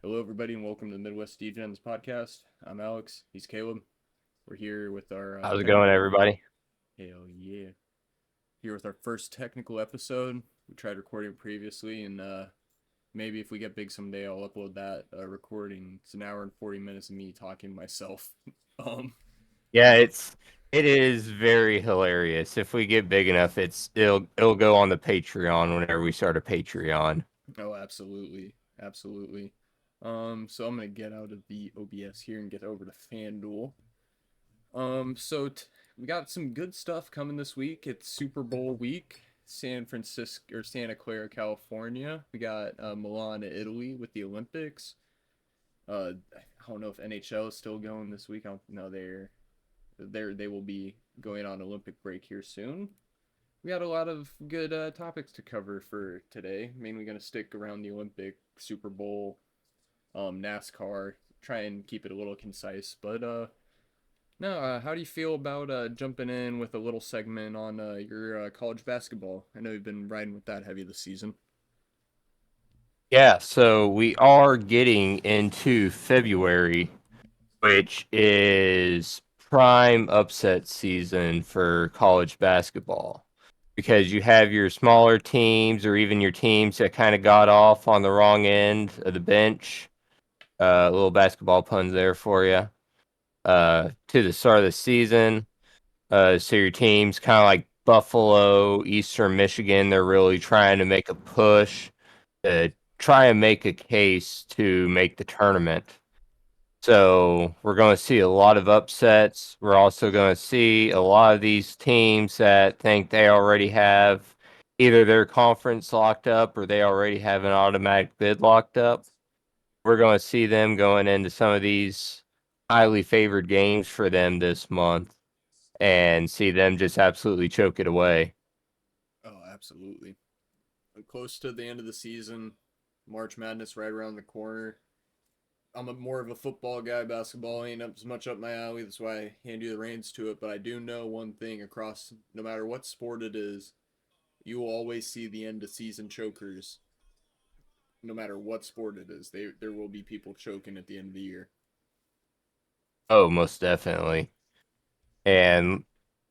Hello, everybody, and welcome to the Midwest Degenerates podcast. I'm Alex. He's Caleb. We're here with our How's it going, technical. everybody? Hell yeah! Here with our first technical episode. We tried recording previously, and maybe if we get big someday, I'll upload that recording. It's an hour and 40 minutes of me talking to myself. um, Yeah, but it is very hilarious. If we get big enough, it'll go on the Patreon whenever we start a Patreon. oh, absolutely, absolutely. So I'm gonna get out of the OBS here and get over to FanDuel. We got some good stuff coming this week. It's Super Bowl week. San Francisco or Santa Clara, California. We got Milan, Italy with the Olympics. I don't know if NHL is still going this week. I don't know they will be going on Olympic break here soon. We got a lot of good topics to cover for today. Mainly going to stick around the Olympic, Super Bowl, NASCAR. Try and keep it a little concise, but no, how do you feel about jumping in with a little segment on your college basketball? I know you've been riding with that heavy this season. Yeah, so we are getting into February, which is prime upset season for college basketball because you have your smaller teams or even your teams that kind of got off on the wrong end of the bench. Little basketball puns there for you. To the start of the season. So your teams kind of like Buffalo, Eastern Michigan, they're really trying to make a push to try and make a case to make the tournament. So we're going to see a lot of upsets. We're also going to see a lot of these teams that think they already have either their conference locked up or they already have an automatic bid locked up. We're going to see them going into some of these highly favored games for them this month and see them just absolutely choke it away. Oh, absolutely. We're close to the end of the season. March Madness right around the corner. More of a football guy. Basketball ain't as much up my alley. That's why I hand you the reins to it. But I do know one thing across, no matter what sport it is, you will always see the end of season chokers. No matter what sport it is, there will be people choking at the end of the year. Oh, most definitely. And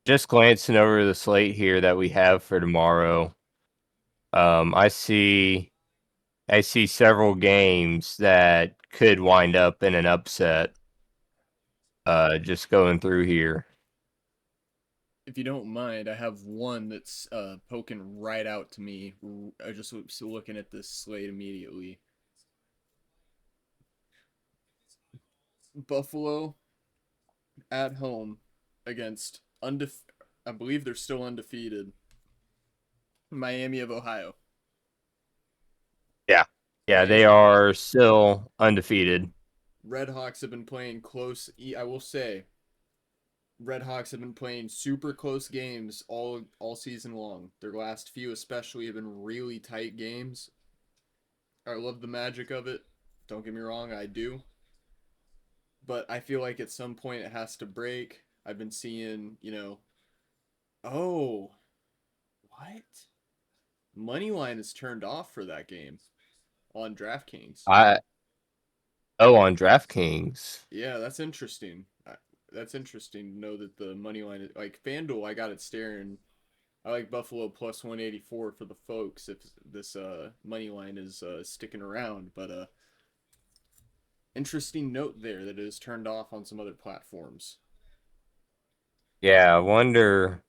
just glancing over the slate here that we have for tomorrow, I see several games that could wind up in an upset. Just going through here. If you don't mind, I have one that's poking right out to me. I just was looking at this slate immediately. Buffalo at home against I believe they're still undefeated. Miami of Ohio. Yeah, yeah, they And are still undefeated. Red Hawks have been playing close. I will say, Red Hawks have been playing super close games all season long. Their last few, especially, have been really tight games. I love the magic of it. Don't get me wrong, I do. But I feel like at some point it has to break. I've been seeing, oh, what? Moneyline is turned off for that game on DraftKings. I on DraftKings. Yeah, that's interesting. That's interesting to know that the money line is like FanDuel. I got it staring. I like Buffalo plus 184 for the folks if this money line is sticking around. But interesting note there that it is turned off on some other platforms. Yeah, I wonder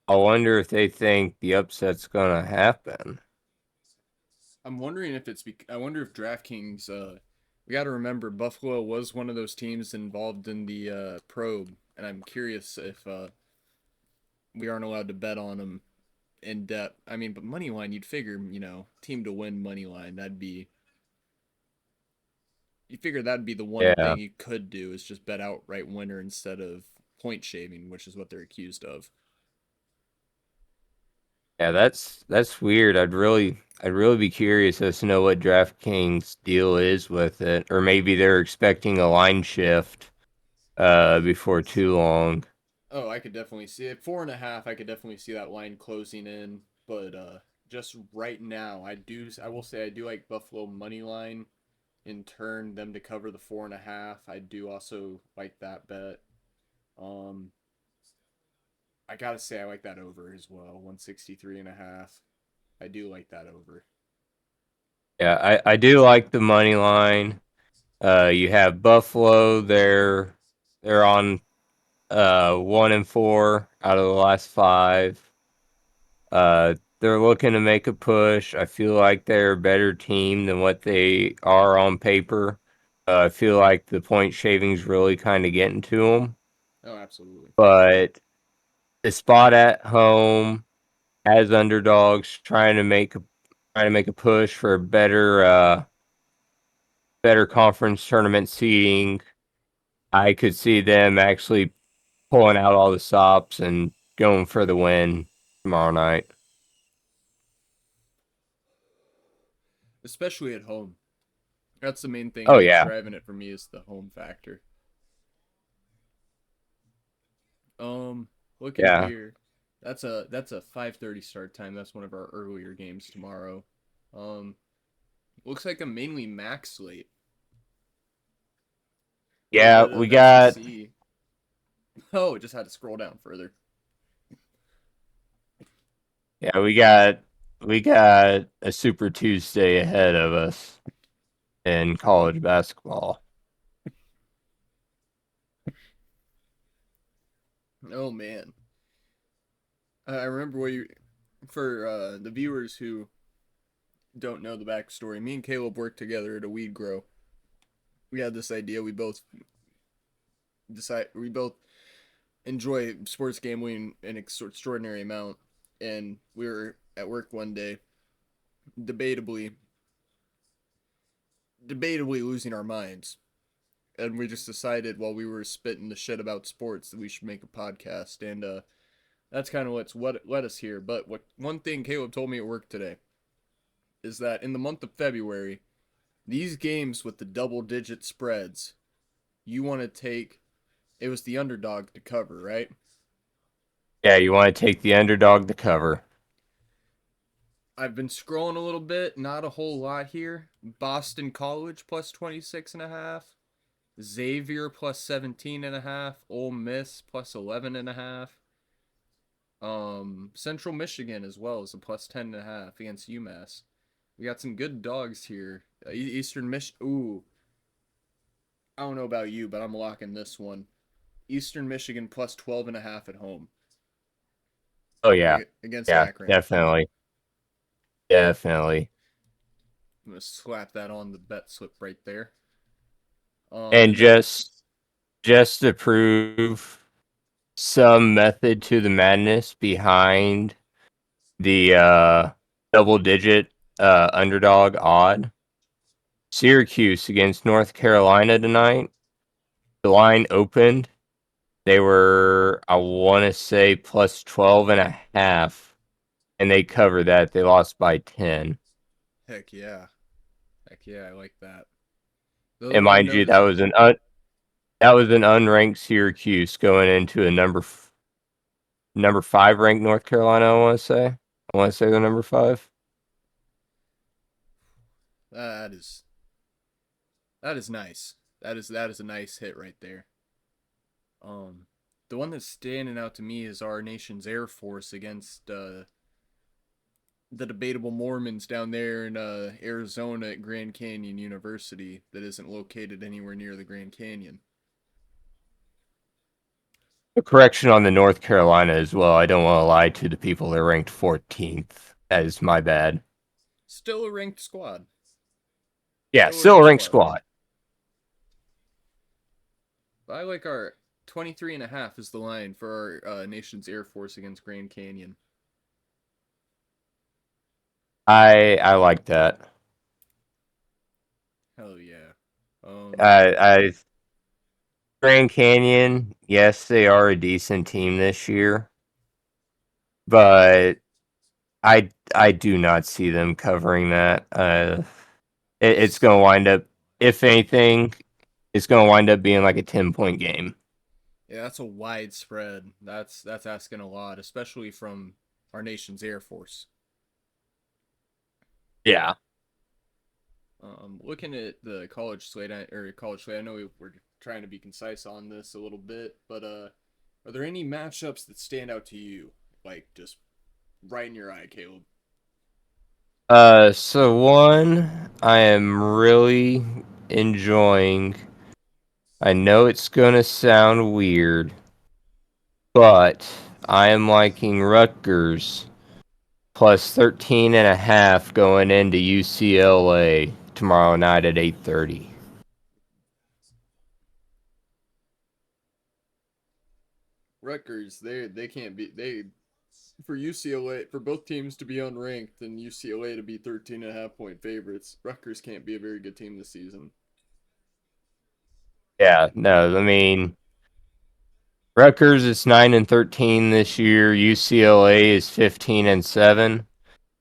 if they think the upset's gonna happen. I'm wondering if I wonder if DraftKings. We got to remember Buffalo was one of those teams involved in the probe, and I'm curious if we aren't allowed to bet on them in depth. I mean, but money line, you'd figure, team to win money line, you figure that'd be the one Yeah. thing you could do is just bet outright winner instead of point shaving, which is what they're accused of. Yeah, that's weird. I'd really be curious as to know what DraftKings deal is with it, or maybe they're expecting a line shift before too long. Oh, I could definitely see it. 4.5, I could definitely see that line closing in, but just right now, I will say I do like Buffalo money line. in turn them to cover the 4.5. I do also like that bet. Um, I gotta say I like that over as well. 163.5. I do like that over. Yeah, I do like the money line. You have Buffalo. They're on 1-4 out of the last five. They're looking to make a push. I feel like they're a better team than what they are on paper. I feel like the point shaving's really kind of getting to them. Oh, absolutely. But the spot at home as underdogs, trying to make a push for a better conference tournament seeding. I could see them actually pulling out all the stops and going for the win tomorrow night. Especially at home. That's the main Oh thing that's yeah, driving it for me is the home factor. Um, Looking yeah, here, that's a 5:30 start time. That's one of our earlier games tomorrow. Um, Looks like a mainly max slate. A little yeah. bit We of got SEC. Oh, just had to scroll down further. yeah we got a Super Tuesday ahead of us in college basketball. Oh man, I remember what you for the viewers who don't know the backstory. Me and Caleb worked together at a weed grow. We had this idea. We both enjoy sports gambling in an extraordinary amount, and we were at work one day, debatably, debatably losing our minds, and we just decided while we were spitting the shit about sports that we should make a podcast, and that's kind of what led us here. But what one thing Caleb told me at work today is that in the month of February, these games with the double digit spreads, you want to take. It was the underdog to cover, right? Yeah, you want to take the underdog to cover. I've been scrolling a little bit, not a whole lot here. Boston College plus 26.5. Xavier plus 17.5. Ole Miss plus 11.5. Central Michigan as well as a plus 10.5 against UMass. We got some good dogs here. Eastern Michigan. Ooh, I don't know about you, but I'm locking this one. Eastern Michigan plus 12.5 at home Oh yeah, against yeah, Akron. definitely, definitely. I'm gonna slap that on the bet slip right there. And And then just to prove some method to the madness behind the double digit underdog odd. Syracuse against North Carolina tonight. The line opened. They were, I want to say, plus 12 and a half, and they covered that. They lost by 10. heck yeah, heck yeah, I like that. And One mind you, note, that was an unranked Syracuse going into a number 5 ranked North Carolina, I want to say they're number 5. that is nice. That is a nice hit right there. Um, the one that's standing out to me is our nation's Air Force against the debatable Mormons down there in Arizona at Grand Canyon University that isn't located anywhere near the Grand Canyon. A correction on the North Carolina as well. I don't want to lie to the people. They're ranked 14th. That is my bad. Still a ranked squad. Yeah, Still a still a ranked ranked squad. squad. But I like our 23.5 is the line for our nation's Air Force against Grand Canyon. I like that. Hell yeah. I Grand Canyon, yes, they are a decent team this year, but I do not see them covering that. It's going to wind up, if anything, it's going to wind up being like a 10-point game. Yeah, that's a wide spread. That's asking a lot, especially from our nation's Air Force. Yeah. Looking at the college slate, I know we're trying to be concise on this a little bit, but are there any matchups that stand out to you, like just right in your eye, Caleb? So one I am really enjoying. I know it's gonna sound weird, but I am liking Rutgers plus 13 and a half going into UCLA tomorrow night at 8:30. Rutgers, they can't be they for UCLA for both teams to be unranked and UCLA to be 13 and a half point favorites. Rutgers can't be a very good team this season. Yeah, no, I mean Rutgers is 9 and 13 this year. UCLA is 15 and 7.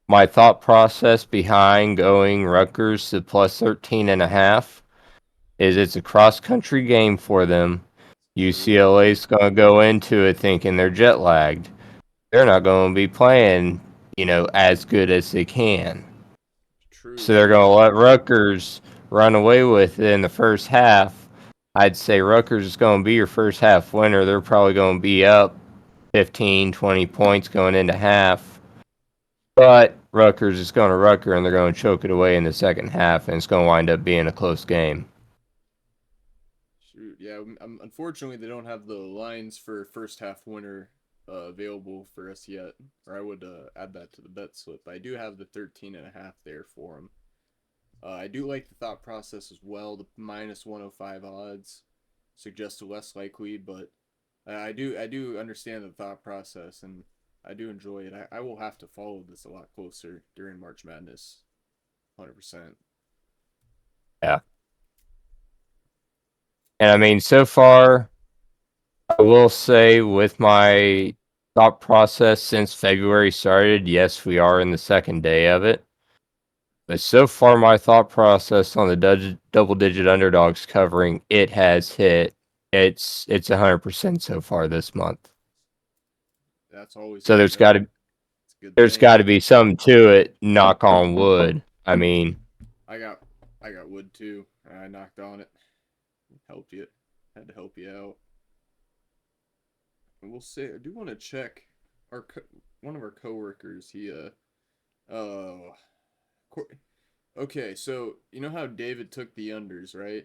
My thought process behind going Rutgers to plus 13 and a half is it's a cross country game for them. True, UCLA's going to go into it thinking they're jet lagged. They're not going to be playing, as good as they can. So true. they're going to let Rutgers run away with it in the first half. I'd say Rutgers is going to be your first half winner. They're probably going to be up 15, 20 points going into half. But Rutgers is going to Rutger, and they're going to choke it away in the second half, and it's going to wind up being a close game. Shoot, yeah. Unfortunately, they don't have the lines for first half winner available for us yet, or I would add that to the bet slip. I do have the 13 and a half there for them. I do like the thought process as well. The minus 105 odds suggest a less likely, but I do understand the thought process and I do enjoy it. I will have to follow this a lot closer during March Madness, 100%. Yeah. And I mean, so far, I will say with my thought process since February started, yes, we are in the second day of it. But so far, my thought process on the double digit underdogs covering it has hit. It's 100% so far this month. That's always So good to know. It's a good there's thing. got to be something to it. Knock on wood. I mean, I got I got wood too. I knocked on it. Helped you. Had to help you out. And we'll say I do want to check our one of our coworkers. Uh okay, so you know how David took the unders, right?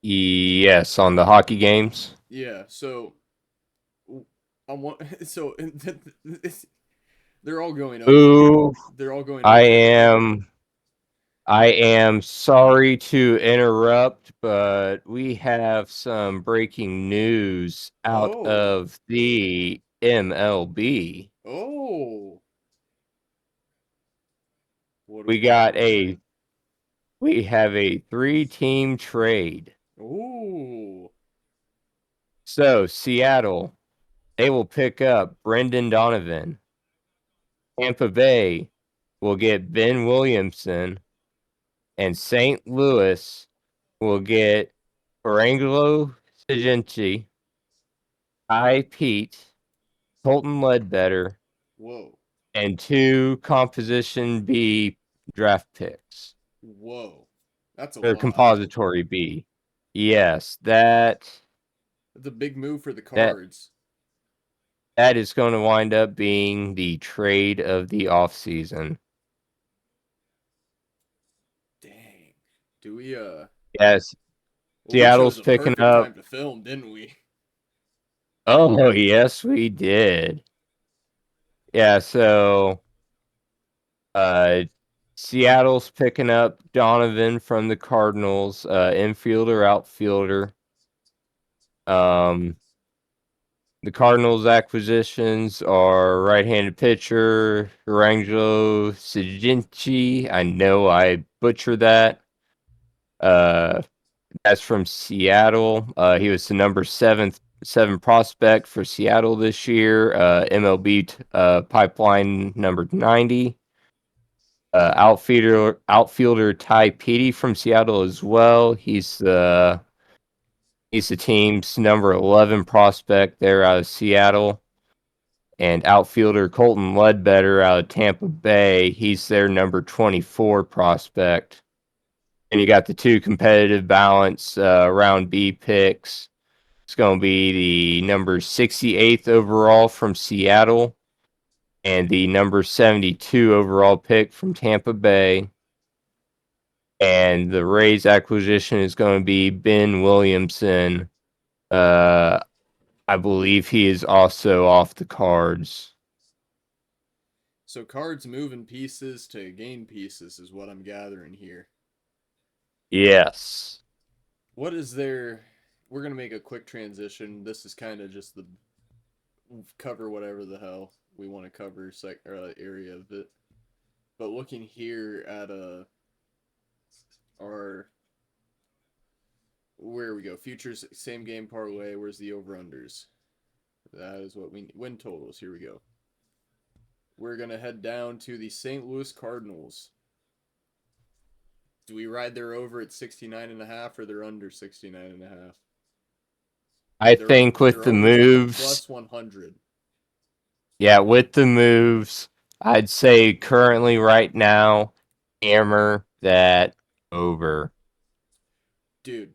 yes, on the hockey games. Yeah, so I want so they're all going over. Ooh, They're all going I over. am I am sorry to interrupt, but we have some breaking news out Oh. of the MLB. Oh. What do We we got got going a on? we have a 3-team trade. Oh. So, Seattle, they will pick up Brendan Donovan. Tampa Bay will get Ben Williamson, and St. Louis will get Orangelo Sagenti, Ty Pete, Colton Ledbetter, Whoa. and 2 Composition B draft picks. Whoa. That's a Or lot. Compository B. Yes, That's a big move for the that cards. that is going to wind up being the trade of the offseason. Dang. Do we Yes, well we chose Seattle's a picking perfect up. time to film, didn't we? Oh, yes, we did. Yeah, so uh Seattle's picking up Donovan from the Cardinals, infielder, outfielder. Um the Cardinals acquisitions are right-handed pitcher Rangelo Saginchi. I know I butchered that. Uh that's from Seattle. He was the number seven prospect for Seattle this year. MLB pipeline number 90. Outfielder Ty Petey from Seattle as well. He's the team's number 11 prospect there out of Seattle. And outfielder Colton Ledbetter out of Tampa Bay, he's their number 24 prospect. And you got the two competitive balance round B picks. It's going to be the number 68th overall from Seattle and the number 72 overall pick from Tampa Bay. And the Rays acquisition is going to be Ben Williamson. I believe he is also off the cards. So cards moving pieces to gain pieces is what I'm gathering here. Yes. What is there? We're gonna make a quick transition. This is kind of just the cover whatever the hell we want to cover area of it. But looking here at our where we go futures same game parlay. Where's the over unders? That is what we win totals. Here we go. We're gonna head down to the St. Louis Cardinals. Do we ride their over at 69.5 or they're under 69.5? I think with Their the overs are moves, plus 100. yeah, with the moves, I'd say currently right now, hammer that over. Dude,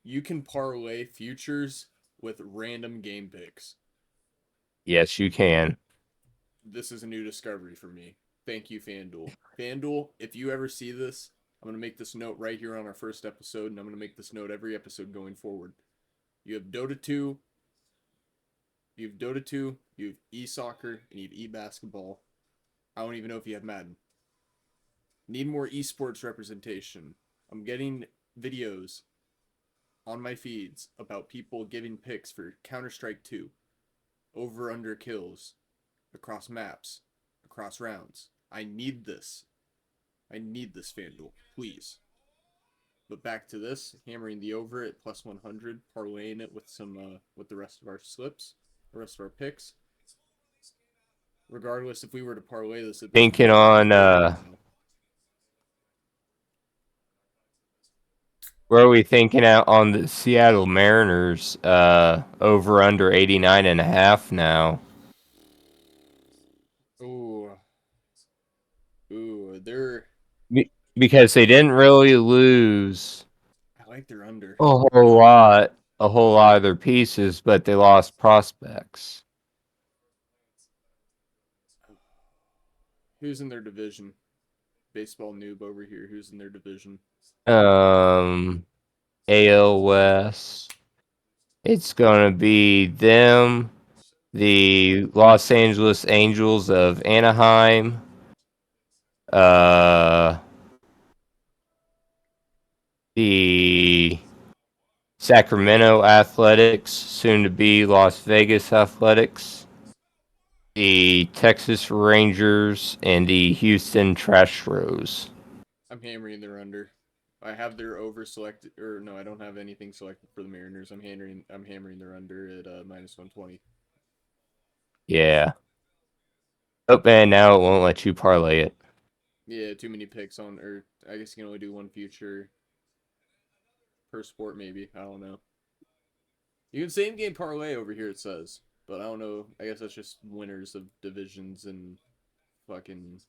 you can parlay futures with random game picks. Yes, you can. This is a new discovery for me. Thank you, FanDuel. FanDuel, if you ever see this, I'm going to make this note right here on our first episode, and I'm going to make this note every episode going forward. You have Dota 2, you have Dota 2, you have eSoccer, and you have eBasketball. I don't even know if you have Madden. Need more esports representation. I'm getting videos on my feeds about people giving picks for Counter-Strike 2, over under kills, across maps, across rounds. I need this. I need this, FanDuel. Please. But back to this, hammering the over at plus 100, parlaying it with some with the rest of our slips, the rest of our picks. Regardless, if we were to parlay this, it'd put me Thinking at on 330 right now. where are we thinking out on the Seattle Mariners over under 89.5 now? Ooh, they're. Because they didn't really lose I like their under. a whole lot of their pieces, but they lost prospects. Who's in their division? Baseball noob over here. Who's in their division? Um, AL West. It's gonna be them, the Los Angeles Angels of Anaheim, uh, the Sacramento Athletics, soon to be Las Vegas Athletics, the Texas Rangers, and the Houston Trashros. I'm hammering their under. I have their over selected, or no, I don't have anything selected for the Mariners. I'm hammering their under at minus 120. Yeah. Oh, and now it won't let you parlay it. Yeah, too many picks on, or I guess you can only do one future per sport, maybe. I don't know. You can same game parlay over here, it says, but I don't know. I guess that's just winners of divisions and fucking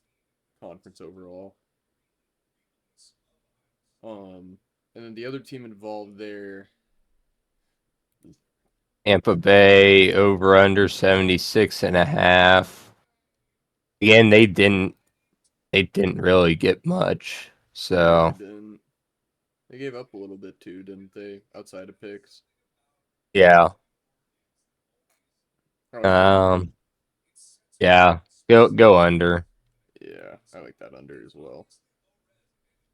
conference overall. Um, and then the other team involved there. Tampa Bay over under 76.5. Again, they didn't really get much. No, they So didn't. They gave up a little bit too, didn't they? Outside of picks. yeah. I like that under. Um yeah. Go under. Yeah, I like that under as well.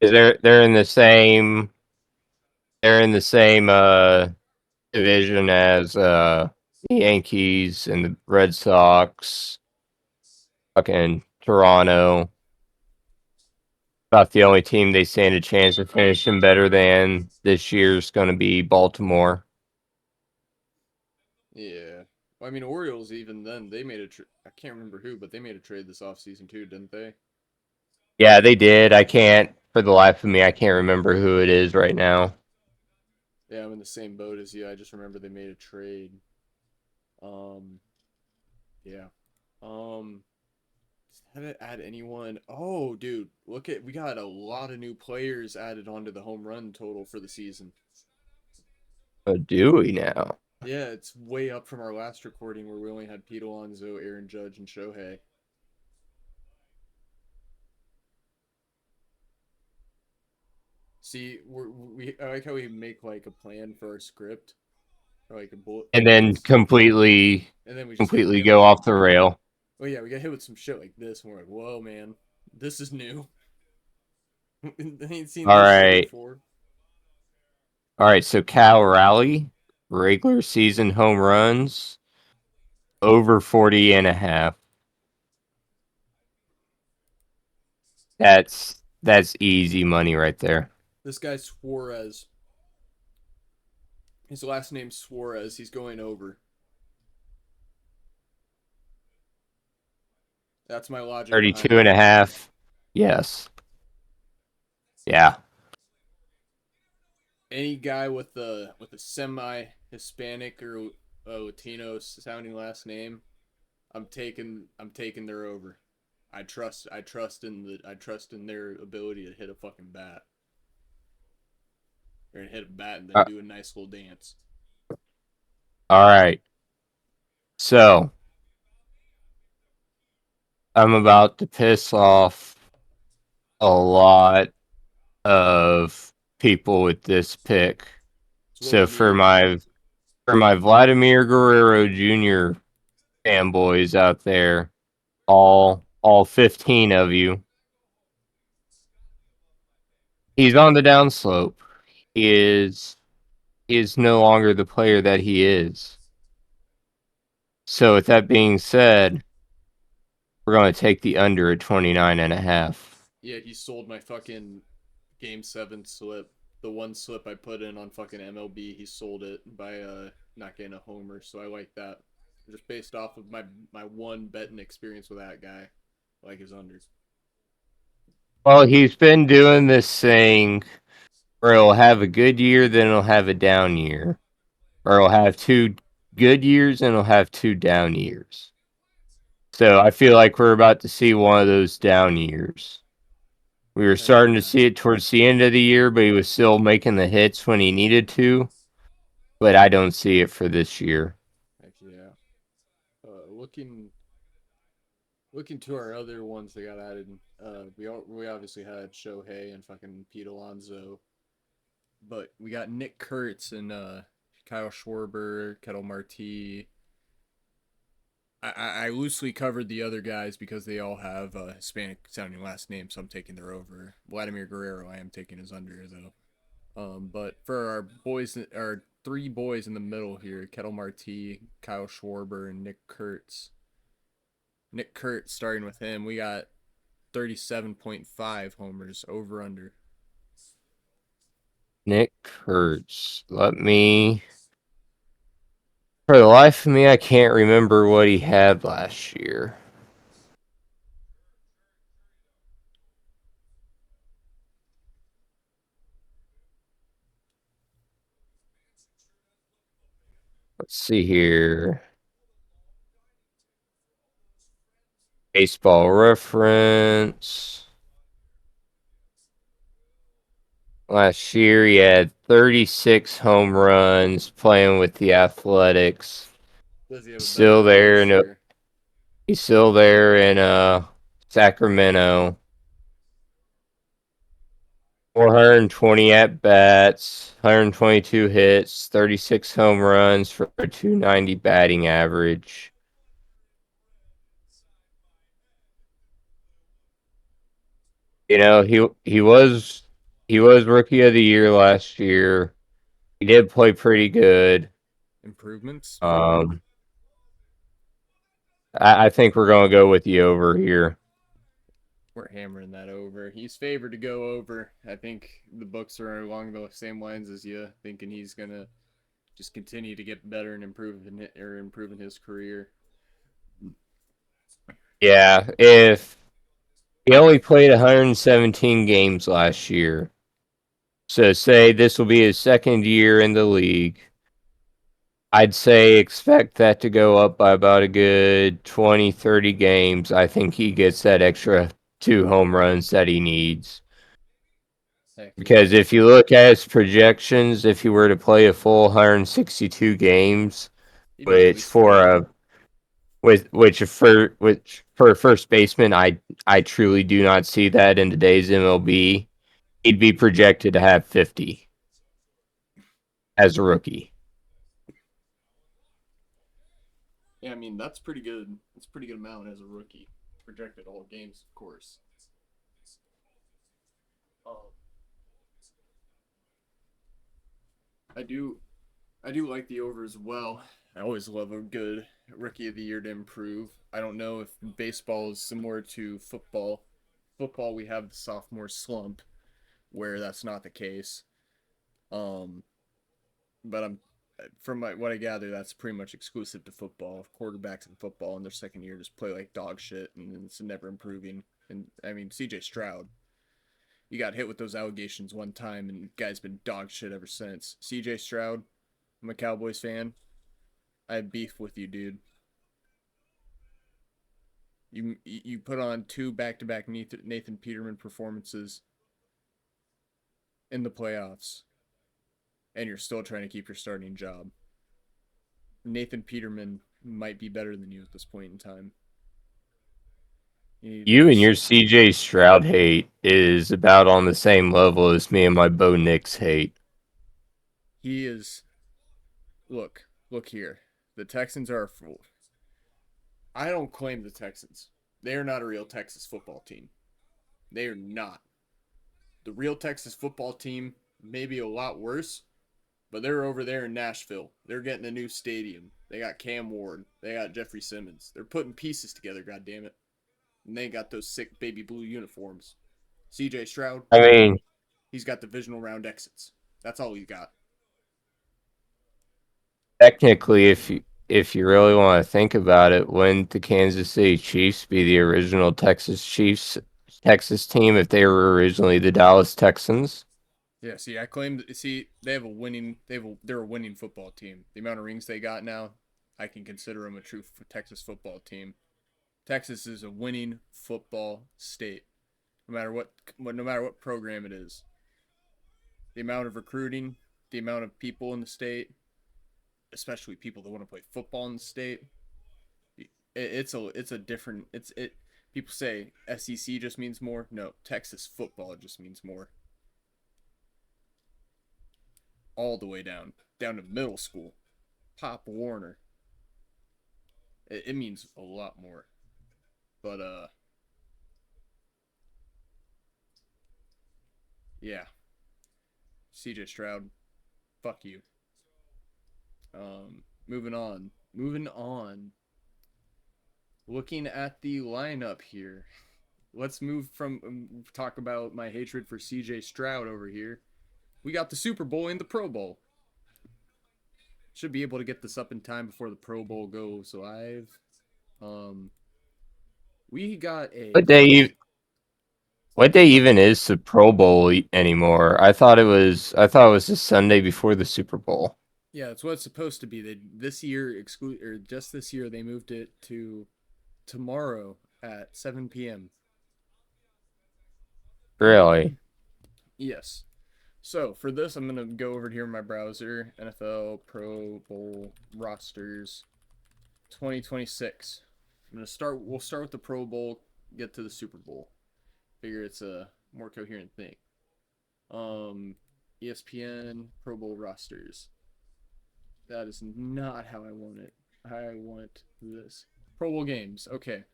They're in the same division as the Yankees and the Red Sox, fucking Toronto. About the only team they stand a chance of finishing better than this year's going to be Baltimore. Yeah. Well, I mean, Orioles, even then, they made I can't remember who, but they made a trade this offseason too, didn't they? Yeah, they did. I can't, for the life of me, I can't remember who it is right now. Yeah, I'm in the same boat as you. I just remember they made a trade. Um, Yeah. Um, Did it add anyone? Oh, dude, look at we got a lot of new players added onto the home run total for the season. Oh, do we now? Yeah, it's way up from our last recording where we only had Pete Alonso, Aaron Judge, and Shohei. See, I like how we make like a plan for our script or like a bullet And then points, completely, and then we just get completely hit go with. off the rail. Oh yeah, we got hit with some shit like this, and we're like, whoa, man, this is new. I ain't seen All this shit right. before. All right. So Cal Raleigh, regular season home runs over 40 and a half. That's easy money right there. This guy Suarez, his last name's Suarez. He's going over. That's my logic behind 32 and it. a half. Yes. Yeah. Any guy with a semi Hispanic or Latino sounding last name, I'm taking their over. I trust in their ability to hit a fucking bat or hit a bat and then Uh, do a nice little dance. all right. So I'm about to piss off a lot of people with this pick. So what So we need? for my Vladimir Guerrero Jr. fanboys out there, all 15 of you, he's on the downslope. He is no longer the player that he is. So with that being said, we're going to take the under at 29 and a half. Yeah, he sold my fucking game 7 slip. The one slip I put in on fucking MLB, he sold it by not getting a homer. So I like that. Just based off of my one betting experience with that guy, I like his unders. Well, he's been doing this thing where he'll have a good year, then he'll have a down year. Or he'll have 2 good years and he'll have 2 down years. So I feel like we're about to see one of those down years. We were Heck starting to yeah. see it towards the end of the year, but he was still making the hits when he needed to. But I don't see it for this year. Heck yeah. Looking to our other ones that got added. We obviously had Shohei and fucking Pete Alonso, but we got Nick Kurtz and Kyle Schwarber, Kettle Marti. I loosely covered the other guys because they all have Hispanic sounding last names, so I'm taking their over. Vladimir Guerrero, I am taking his under though. But for our three boys in the middle here, Kettle Marti, Kyle Schwarber, and Nick Kurtz. Nick Kurtz, starting with him, we got 37.5 homers over under. Nick Kurtz. For the life of me, I can't remember what he had last year. Let's see here. Baseball reference. Last year, he had 36 home runs playing with the Athletics. Does he have a better Still run there this in year? he's still there in Sacramento. 420 at bats, 122 hits, 36 home runs for a 290 batting average. You know, he was rookie of the year last year. He did play pretty good. Improvements? Um, I think we're gonna go with the over here. We're hammering that over. He's favored to go over. I think the books are along the same lines as you, thinking he's gonna just continue to get better and improving his career. Yeah, if he only played 117 games last year, so say this will be his second year in the league. I'd say expect that to go up by about a good 20, 30 games. I think he gets that extra 2 home runs that he needs. Heck yeah. Because if you look at his projections, if he were to play a full 162 games, He'd be at which least for 20. a which for a first baseman, I truly do not see that in today's MLB. He'd be projected to have 50 as a rookie. Yeah, I mean that's pretty good. That's a pretty good amount as a rookie. Projected all games, of course. Um, I do I do like the over as well. I always love a good rookie of the year to improve. I don't know if baseball is similar to football. Football, we have the sophomore slump where that's not the case. Um, but I'm from what I gather, that's pretty much exclusive to football. Quarterbacks in football in their second year just play like dog shit, and it's never improving. And I mean, C.J. Stroud, you got hit with those allegations one time, and the guy's been dog shit ever since. C.J. Stroud, I'm a Cowboys fan. I have beef with you, dude. You put on two back-to-back Nathan Peterman performances in the playoffs, and you're still trying to keep your starting job. Nathan Peterman might be better than you at this point in time. You and your CJ Stroud hate is about on the same level as me and my Bo Nix hate. He is. Look here. The Texans are a fool. I don't claim the Texans. They are not a real Texas football team. They are not. The real Texas football team may be a lot worse, but they're over there in Nashville. They're getting a new stadium. They got Cam Ward. They got Jeffrey Simmons. They're putting pieces together, goddammit. And they got those sick baby blue uniforms. CJ Stroud, I mean, he's got divisional round exits. That's all he's got. technically, if you really want to think about it, wouldn't the Kansas City Chiefs be the original Texas team if they were originally the Dallas Texans? Yeah, see, I claim. See, they're a winning football team. The amount of rings they got now, I can consider them a true Texas football team. Texas is a winning football state, no matter what program it is. The amount of recruiting, the amount of people in the state, especially people that want to play football in the state, it's a different. It's it. People say SEC just means more. No, Texas football just means more. All the way down to middle school. Pop Warner. It means a lot more. But yeah, CJ Stroud, fuck you. Moving on. Moving on. Looking at the lineup here. Let's move from talk about my hatred for CJ Stroud over here. We got the Super Bowl and the Pro Bowl. Should be able to get this up in time before the Pro Bowl goes live. Um, we got a What day? What day even is the Pro Bowl anymore? I thought it was the Sunday before the Super Bowl. Yeah, it's what it's supposed to be. They this year exclude or just this year they moved it to tomorrow at 7 p.m. Really? Yes. So for this, I'm gonna go over here in my browser, NFL Pro Bowl rosters 2026. I'm gonna start. We'll start with the Pro Bowl, get to the Super Bowl. Figure it's a more coherent thing. Um, ESPN Pro Bowl rosters. That is not how I want it. I want this. Pro Bowl games. Okay.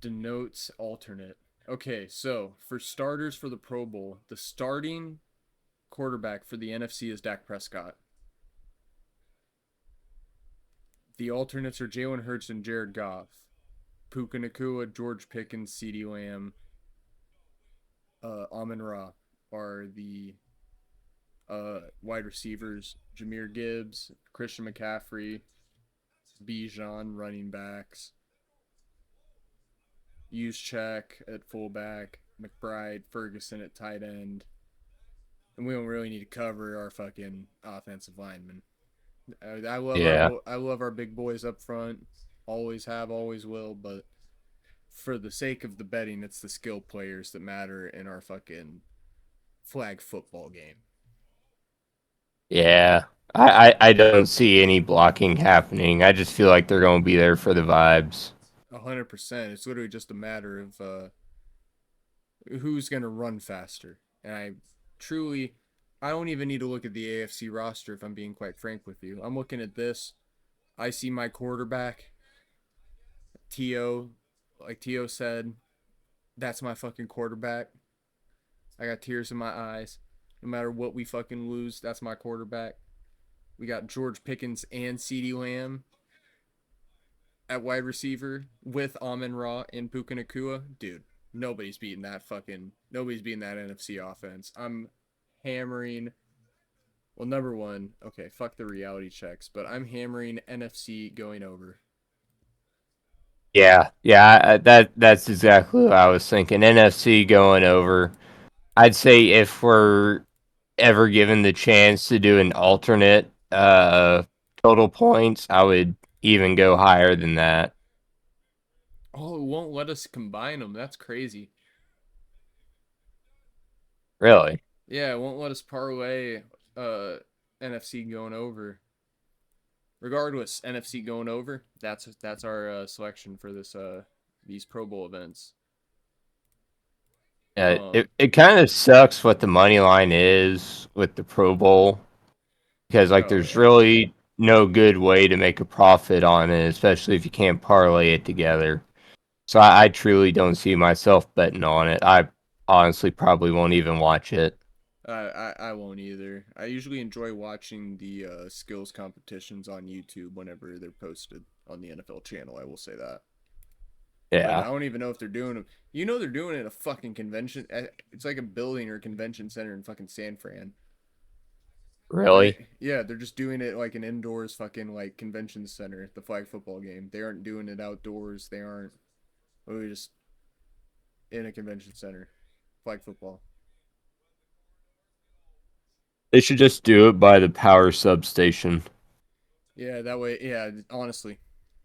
Denotes alternate. Okay, so for starters for the Pro Bowl, the starting quarterback for the NFC is Dak Prescott. The alternates are Jalen Hurts and Jared Goff. Puka Nakua, George Pickens, CeeDee Lamb, Amon Ra are the wide receivers. Jameer Gibbs, Christian McCaffrey, Bijan running backs. Juszczyk at fullback, McBride, Ferguson at tight end. And we don't really need to cover our fucking offensive linemen. I love Yeah. I love our big boys up front. Always have, always will. But for the sake of the betting, it's the skill players that matter in our fucking flag football game. Yeah. I don't see any blocking happening. I just feel like they're going to be there for the vibes. 100%. It's literally just a matter of who's gonna run faster. And truly, I don't even need to look at the AFC roster if I'm being quite frank with you. I'm looking at this. I see my quarterback, T.O. Like T.O. said, that's my fucking quarterback. I got tears in my eyes. No matter what we fucking lose, that's my quarterback. We got George Pickens and CeeDee Lamb at wide receiver with Amon Ra and Puka Nakua. Dude, nobody's beating that NFC offense. I'm hammering. Well, number one, okay, fuck the reality checks, but I'm hammering NFC going over. Yeah. Yeah, that's exactly what I was thinking. NFC going over. I'd say if we're ever given the chance to do an alternate total points, I would even go higher than that. Oh, it won't let us combine them. That's crazy. Really? Yeah, it won't let us parlay uh NFC going over. Regardless, NFC going over. That's our selection for this these Pro Bowl events. Yeah, Um, it kind of sucks what the money line is with the Pro Bowl because like oh there's yeah. really no good way to make a profit on it, especially if you can't parlay it together. So I truly don't see myself betting on it. I honestly probably won't even watch it. I won't either. I usually enjoy watching the skills competitions on YouTube whenever they're posted on the NFL channel. I will say that. But I Yeah, don't even know if they're doing them. You know they're doing it at a fucking convention. It's like a building or a convention center in fucking San Fran, right? really? Yeah, they're just doing it like an indoors fucking like convention center, the flag football game. They aren't doing it outdoors. They aren't literally just in a convention center, flag football. They should just do it by the power substation. Yeah, that way. Yeah, honestly.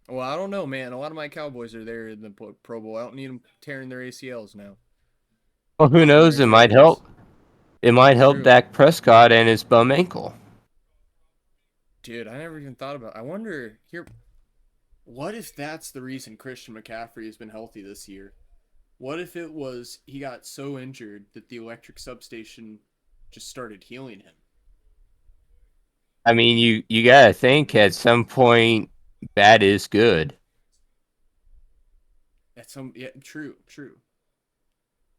Well, I don't know, man. A lot of my Cowboys are there in the Pro Bowl. I don't need them tearing their ACLs now Well, who from knows? their It might injuries. help. It might help True. Dak Prescott and his bum ankle. Dude, I never even thought about. I wonder here. What if that's the reason Christian McCaffrey has been healthy this year? What if it was he got so injured that the electric substation just started healing him? I mean, you gotta think at some point bad is good. At some, yeah, true, true.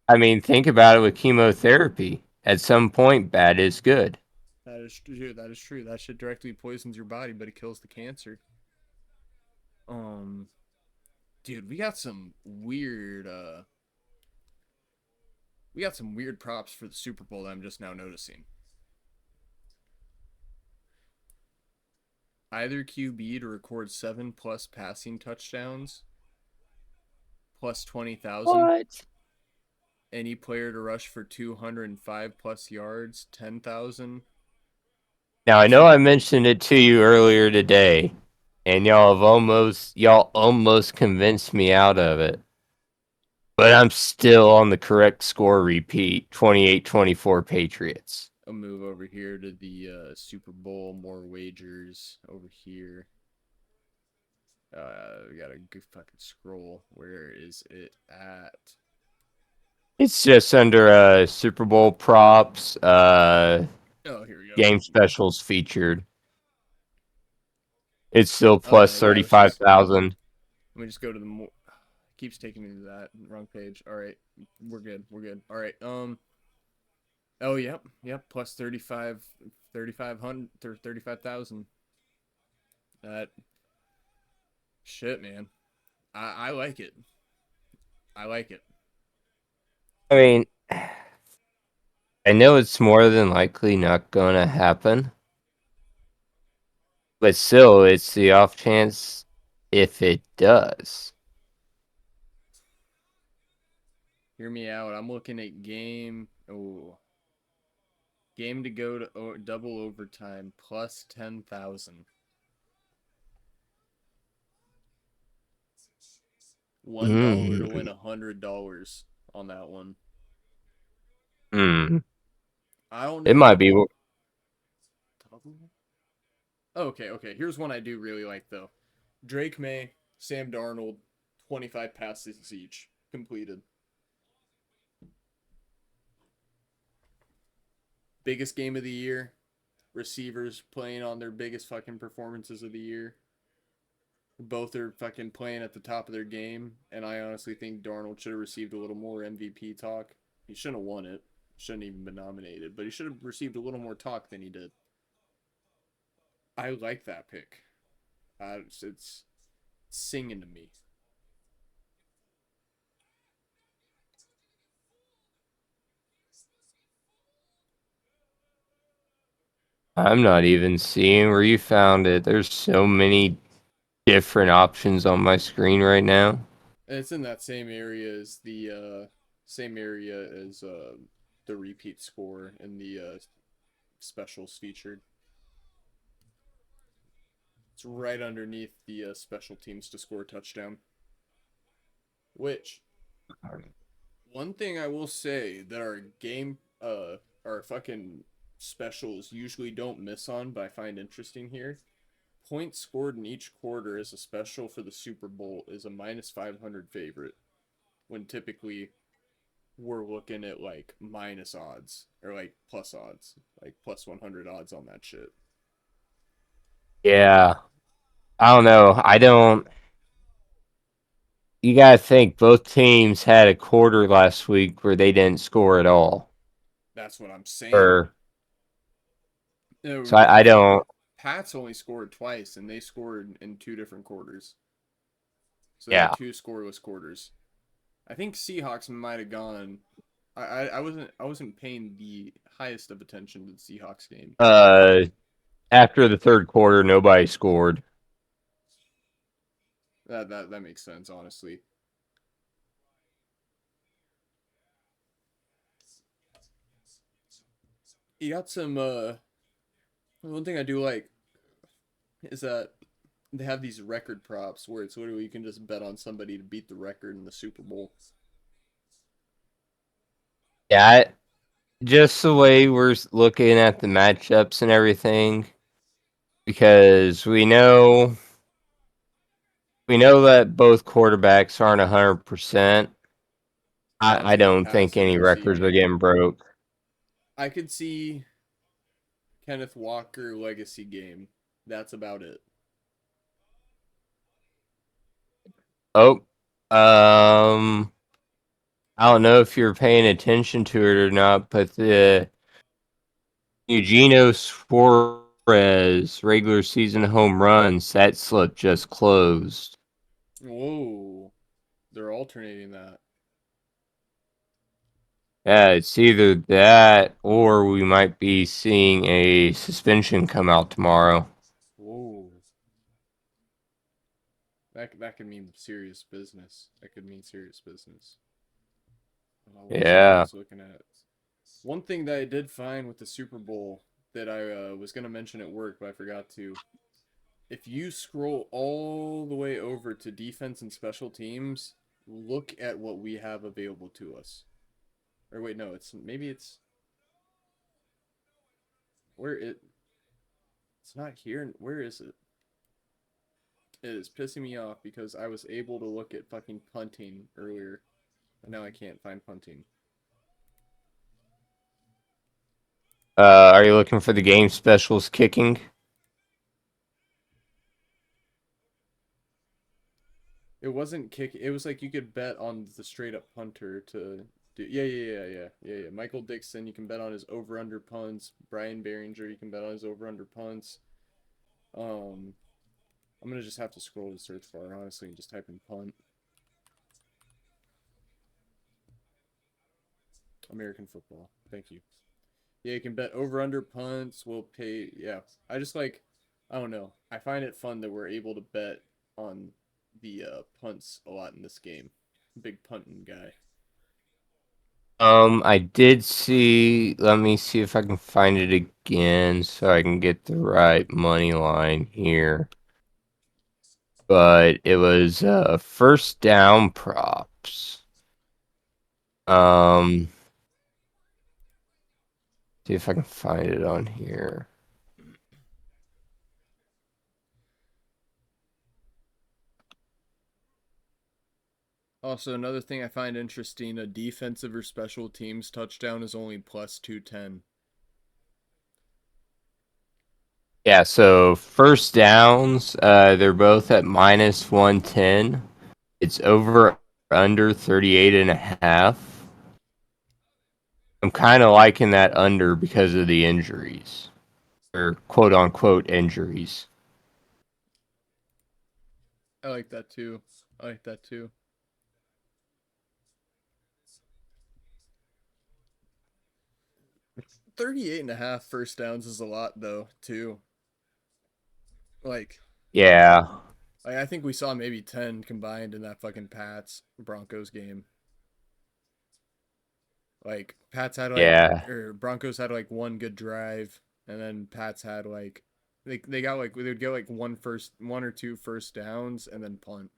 I mean, think about it with chemotherapy. At some point, bad is good. That is true. That is true. That shit directly poisons your body, but it kills the cancer. Um, dude, we got some weird props for the Super Bowl that I'm just now noticing. Either QB to record 7+ passing touchdowns plus 20,000. What? Any player to rush for 205+ yards, 10,000. Now I know Two. I mentioned it to you earlier today, and y'all almost convinced me out of it. But I'm still on the correct score repeat, 28-24 Patriots. I'll move over here to the Super Bowl. More wagers over here. We gotta good fucking scroll. Where is it at? It's just under Super Bowl props, Oh, here we go. game specials featured. It's still Oh plus no, yeah. Let me just go to the more. Keeps taking me to that wrong page. All right, we're good. We're good. All right. Oh, yep, yep. Plus 35, 3,500 or 35,000. That shit, man. I like it. I like it. I mean, I know it's more than likely not gonna happen, but still, it's the off chance if it does. Hear me out. I'm looking at Game to go to double overtime plus 10,000. $1 to win Mm. $100 on that one. Mm. I don't It know might what be. double. Okay. Here's one I do really like though. Drake May, Sam Darnold, 25 passes each completed. Biggest game of the year. Receivers playing on their biggest fucking performances of the year. Both are fucking playing at the top of their game, and I honestly think Darnold should have received a little more MVP talk. He shouldn't have won it. Shouldn't even been nominated, but he should have received a little more talk than he did. I like that pick. It's singing to me. I'm not even seeing where you found it. There's so many different options on my screen right now. And it's in that same area as the repeat score in the specials featured. It's right underneath the special teams to score a touchdown. Which one thing I will say that our fucking specials usually don't miss on, but I find interesting here. Points scored in each quarter as a special for the Super Bowl is a minus 500 favorite, when typically we're looking at like minus odds or like plus odds, like plus 100 odds on that shit. Yeah. I don't know. I don't. You gotta think both teams had a quarter last week where they didn't score at all. That's what I'm saying. Or so The I don't. Pats only scored twice, and they scored in two different quarters. So they had Yeah. two scoreless quarters. I think Seahawks might have gone. I wasn't paying the highest of attention to the Seahawks game. Uh, After the third quarter, nobody scored. That makes sense, honestly. You got some one thing I do like is that they have these record props where it's literally you can just bet on somebody to beat the record in the Super Bowl. Yeah, just the way we're looking at the matchups and everything, because we know that both quarterbacks aren't 100%. I That's don't think passing any records are receiving. getting broke. I could see Kenneth Walker legacy game. That's about it. Oh, um, I don't know if you're paying attention to it or not, but the Eugenio Suarez regular season home runs, that slip just closed. Whoa, they're alternating that. Yeah, it's either that or we might be seeing a suspension come out tomorrow. Whoa, that could mean serious business. That could mean serious business. What was it I Yeah. was looking at? One thing that I did find with the Super Bowl that I was gonna mention at work, but I forgot to. If you scroll all the way over to defense and special teams, look at what we have available to us. Or wait, no, it's where it's not here. Where is it? It is pissing me off because I was able to look at fucking punting earlier, and now I can't find punting. Are you looking for the game specials kicking? It wasn't kick. It was like you could bet on the straight up punter to do. Yeah. Michael Dixon, you can bet on his over under punts. Brian Behringer, you can bet on his over under punts. Um, I'm gonna just have to scroll the search bar honestly and just type in punt. American football. Thank you. Yeah, you can bet over under punts. We'll pay. Yeah, I just like. I don't know. I find it fun that we're able to bet on the punts a lot in this game. Big punting guy. I did see. Let me see if I can find it again so I can get the right money line here. But it was first down props. Um, see if I can find it on here. Also, another thing I find interesting: a defensive or special teams touchdown is only plus 210. Yeah, so first downs, they're both at minus 110. It's over under 38 and a half. I'm kind of liking that under because of the injuries, or quote unquote injuries. I like that too. I like that too. 38 and a half first downs is a lot though, too. Like Yeah, I think we saw maybe 10 combined in that fucking Pats Broncos game. Like Pats had like yeah, or Broncos had like one good drive, and then Pats had like they got like they would get like one or two first downs and then punt,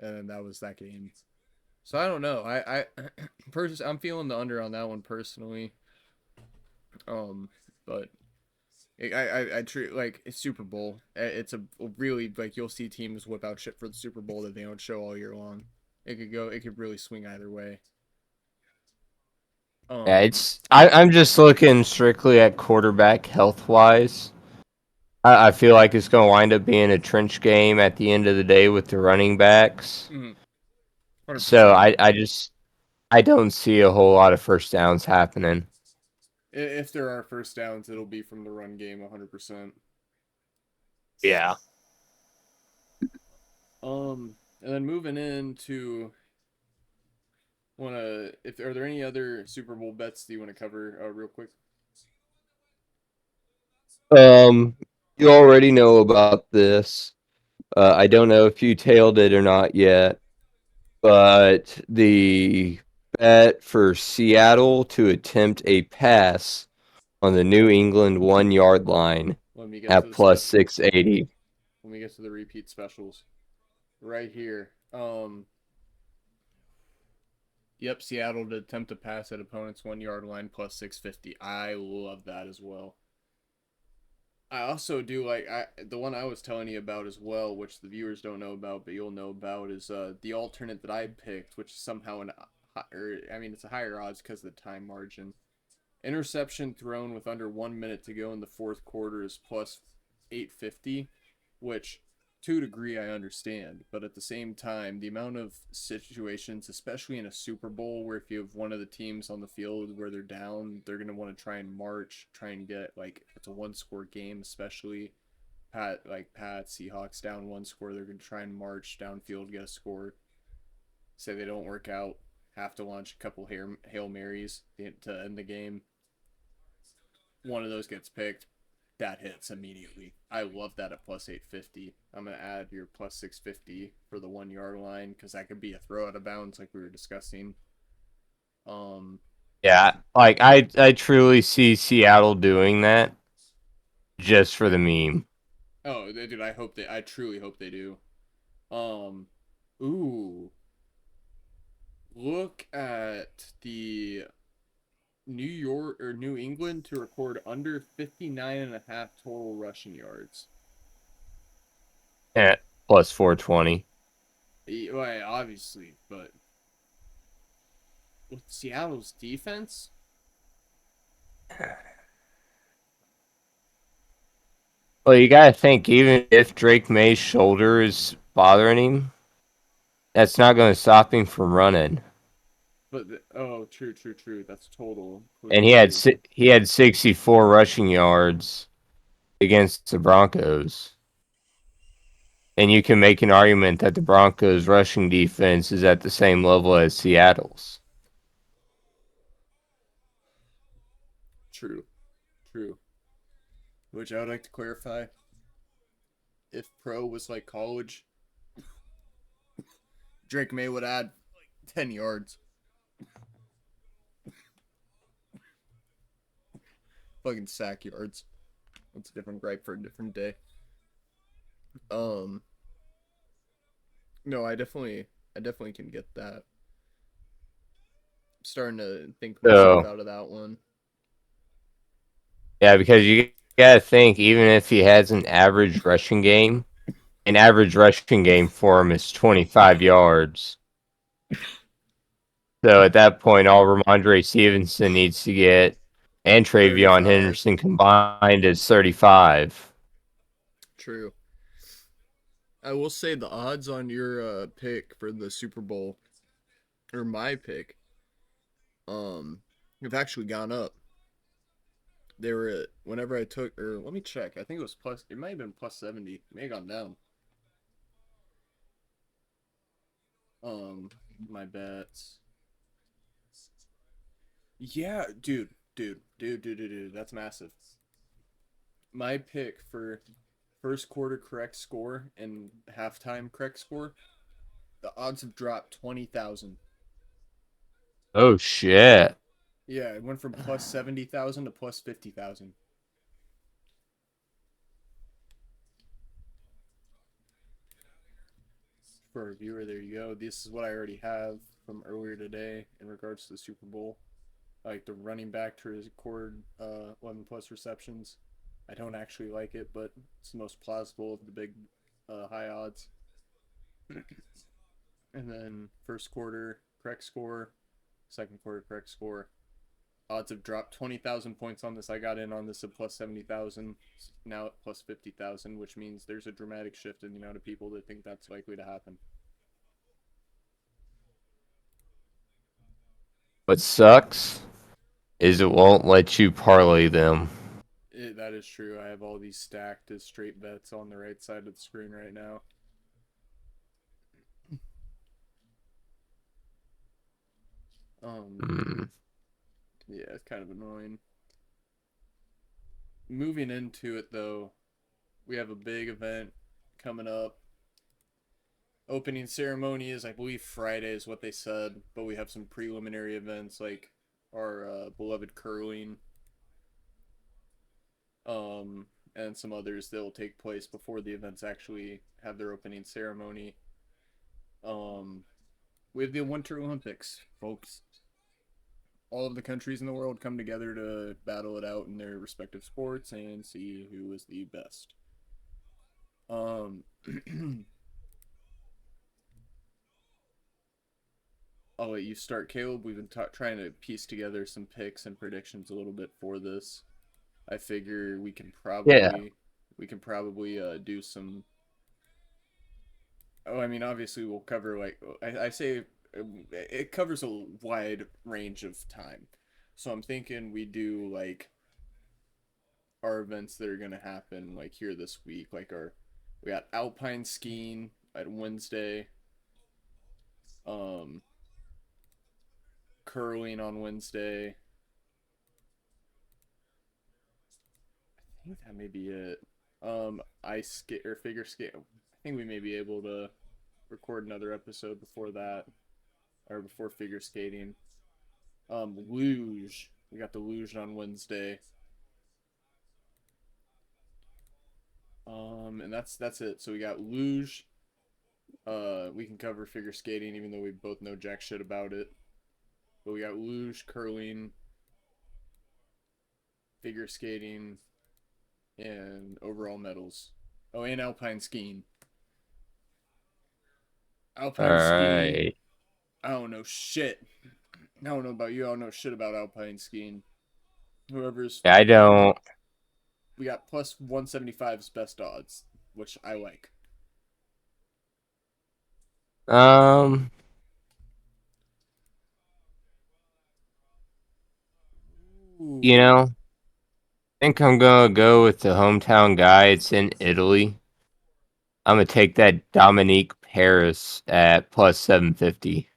and then that was that game. So I don't know. I'm feeling the under on that one personally. But I treat like it's Super Bowl. It's a really like you'll see teams whip out shit for the Super Bowl that they don't show all year long. It could really swing either way. yeah. Um, I'm just looking strictly at quarterback health wise. I feel like it's going to wind up being a trench game at the end of the day with the running backs. 100%. So I don't see a whole lot of first downs happening. If there are first downs, it'll be from the run game 100%. Yeah. And then moving into wanna if are there any other Super Bowl bets that you want to cover real quick? Um, you already know about this. I don't know if you tailed it or not yet, but the bet for Seattle to attempt a pass on the New England 1 yard line Let me get to at the plus specials. 680. Let me get to the repeat specials right here. Yep, Seattle to attempt to pass at opponent's 1 yard line plus 650. I love that as well. I also do like the one I was telling you about as well, which the viewers don't know about, but you'll know about, is the alternate that I picked, which is somehow I mean it's a higher odds because of the time margin. Interception thrown with under 1 minute to go in the fourth quarter is plus 850, which to a degree I understand, but at the same time, the amount of situations, especially in a Super Bowl, where if you have one of the teams on the field where they're down, they're gonna want to try and march, try and get like if it's a one-score game, especially Pat Seahawks down one score, they're gonna try and march downfield, get a score. Say they don't work out, have to launch a couple hail marys to end the game. One of those gets picked, that hits immediately. I love that at plus 850. I'm gonna add your plus 650 for the 1 yard line because that could be a throw out of bounds like we were discussing. Um. Yeah, like I truly see Seattle doing that just for the meme. Oh, dude, I truly hope they do. Um. Ooh. Look at the New York or New England to record under 59 and a half total rushing yards. At plus 420. Well, obviously, but with Seattle's defense, Well, you gotta think, even if Drake May's shoulder is bothering him, that's not going to stop him from running. oh, true. That's total, And including every. he had 64 rushing yards against the Broncos. And you can make an argument that the Broncos' rushing defense is at the same level as Seattle's. True, true. Which I would like to clarify. If pro was like college, Drake May would add 10 yards. Fucking sack yards. That's a different gripe for a different day. Um, no, I definitely can get that. I'm starting to think myself So out of that one. yeah, because you gotta think, even if he has an average rushing game for him is 25 yards. So at that point, all Ramondre Stevenson needs to get and Travion 35. Henderson combined is 35. True. I will say the odds on your pick for the Super Bowl, or my pick, have actually gone up. They were at whenever I took, or let me check. I think it was plus. It might have been plus 70. It may have gone down. Um, my bets. Yeah, dude. That's massive. My pick for first quarter correct score and halftime correct score, the odds have dropped 20,000. Oh shit. Yeah, it went from plus 70,000 to plus 50,000. For a viewer, there you go. This is what I already have from earlier today in regards to the Super Bowl. Like the running back to record 11 plus receptions. I don't actually like it, but it's the most plausible of the big high odds. And then first quarter correct score, second quarter correct score. Odds have dropped 20,000 points on this. I got in on this at plus 70,000, now at plus 50,000, which means there's a dramatic shift in the amount of people that think that's likely to happen. What sucks is it won't let you parlay them. That is true. I have all these stacked as straight bets on the right side of the screen right now. Um, Hmm. yeah, it's kind of annoying. Moving into it though, we have a big event coming up. Opening ceremony is, I believe, Friday is what they said, but we have some preliminary events like our beloved curling, um, and some others that will take place before the events actually have their opening ceremony. Um, we have the Winter Olympics, folks. All of the countries in the world come together to battle it out in their respective sports and see who is the best. Um, I'll let you start, Caleb. We've been trying to piece together some picks and predictions a little bit for this. I figure Yeah. we can probably do some. Oh, I mean, obviously we'll cover like I say it covers a wide range of time, so I'm thinking we do like our events that are gonna happen like here this week. Like we got alpine skiing at Wednesday, um, curling on Wednesday. I think that may be it. Ice skate or figure skate. I think we may be able to record another episode before that or before figure skating. Luge. We got the luge on Wednesday. And that's it. So we got luge. We can cover figure skating, even though we both know jack shit about it. But we got luge, curling, figure skating, and overall medals. Oh, and alpine skiing. All Alpine skiing. right. I don't know shit. I don't know about you. I don't know shit about alpine skiing. Whoever's I don't. we got plus 175's best odds, which I like. Um. You Ooh. know, I think I'm gonna go with the hometown guy. It's in Italy. I'm gonna take that Dominique Paris at plus 750.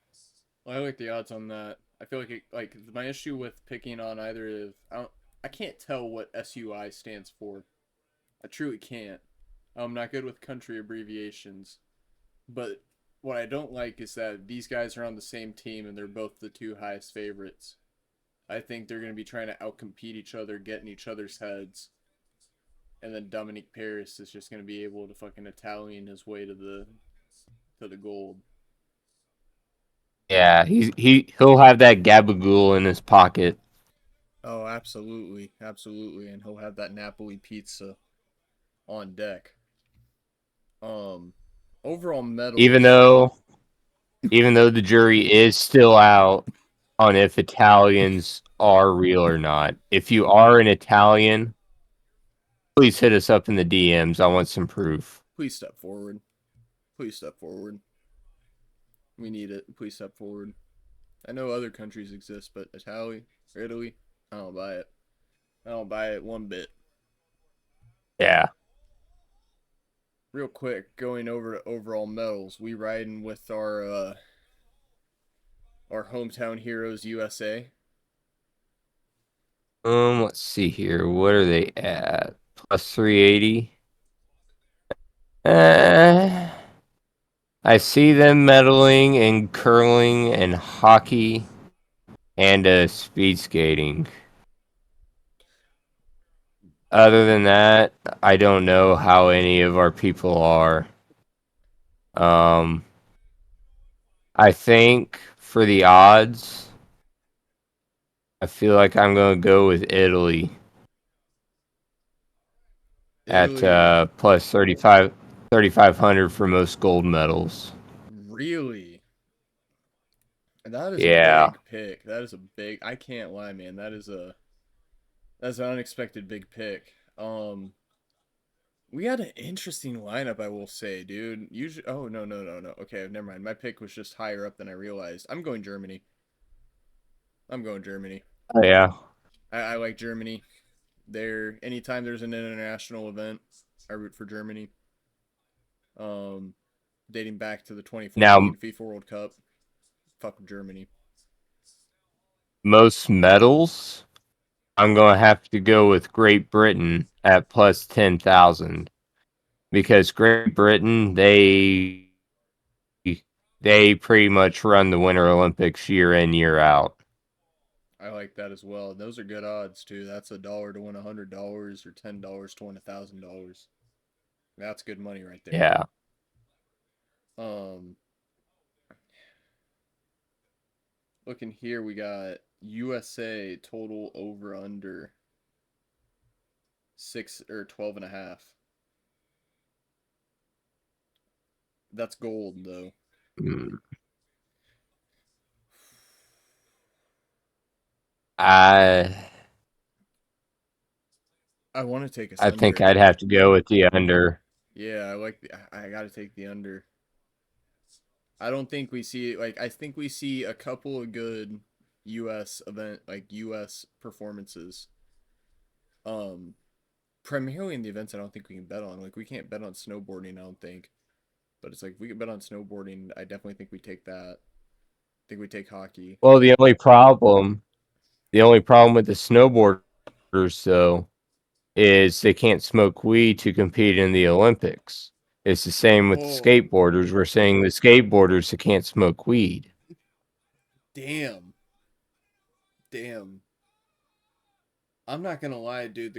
Well, I like the odds on that. I feel like my issue with picking on either of I can't tell what SUI stands for. I truly can't. I'm not good with country abbreviations, but what I don't like is that these guys are on the same team and they're both the two highest favorites. I think they're going to be trying to outcompete each other, get in each other's heads, and then Dominic Paris is just going to be able to fucking Italian his way to the gold. Yeah, he'll have that gabagool in his pocket. Oh, absolutely, absolutely, and he'll have that Napoli pizza on deck. Um, Overall Even medals. though even though the jury is still out on if Italians are real or not. If you are an Italian, please hit us up in the DMs. I want some proof. Please step forward. Please step forward. We need it. Please step forward. I know other countries exist, but Italy, I don't buy it. I don't buy it one bit. Yeah. Real quick, going over to overall medals, we riding with our hometown heroes USA. Let's see here. What are they at? Plus 380. Uh, I see them medaling in curling and hockey and speed skating. Other than that, I don't know how any of our people are. Um, I think for the odds, I feel like I'm going to go with Italy at Italy, plus 3,500 for most gold medals. really? That is a Yeah. big pick. That is a big. I can't lie, man. That's an unexpected big pick. We had an interesting lineup, I will say, dude. Usually, oh no, no, no, no. Okay, never mind. My pick was just higher up than I realized. I'm going Germany. I'm going Germany. Oh, yeah. I like Germany. Anytime there's an international event, I root for Germany. Um, Dating back to the Now, 2014 FIFA World Cup. Fuck Germany. most medals, I'm going to have to go with Great Britain at plus 10,000 because Great Britain, they pretty much run the Winter Olympics year in, year out. I like that as well. Those are good odds too. That's $1 to win $100 or $10 to win $1,000. That's good money right there. Yeah. Um, Looking here, we got USA total over under 12.5. That's gold though. Mm. I I want to take us I think under. I'd have to go with the under. Yeah, I got to take the under. I don't think we see like I think we see a couple of good US performances. Um Primarily in the events I don't think we can bet on. Like we can't bet on snowboarding, I don't think. But it's like if we can bet on snowboarding, I definitely think we take that. I think we take hockey. Well, the only problem with the snowboarders though is they can't smoke weed to compete in the Olympics. It's the same with the Oh, skateboarders. We're saying the skateboarders that can't smoke weed. damn. Damn. I'm not gonna lie, dude.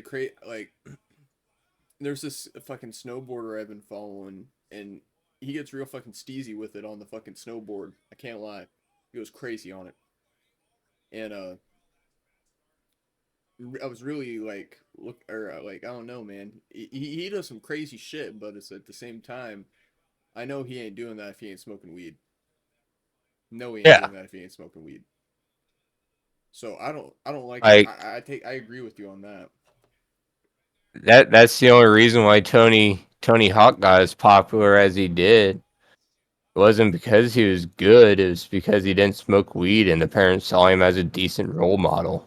There's this fucking snowboarder I've been following, and he gets real fucking steezy with it on the fucking snowboard. I can't lie. He goes crazy on it. And I was really like I don't know, man. He does some crazy shit, but it's at the same time, I know he ain't doing that if he ain't smoking weed. No, he ain't Yeah, doing that if he ain't smoking weed. So I don't like it. like I agree with you on that. that's the only reason why Tony Hawk got as popular as he did. It wasn't because he was good, it was because he didn't smoke weed and the parents saw him as a decent role model.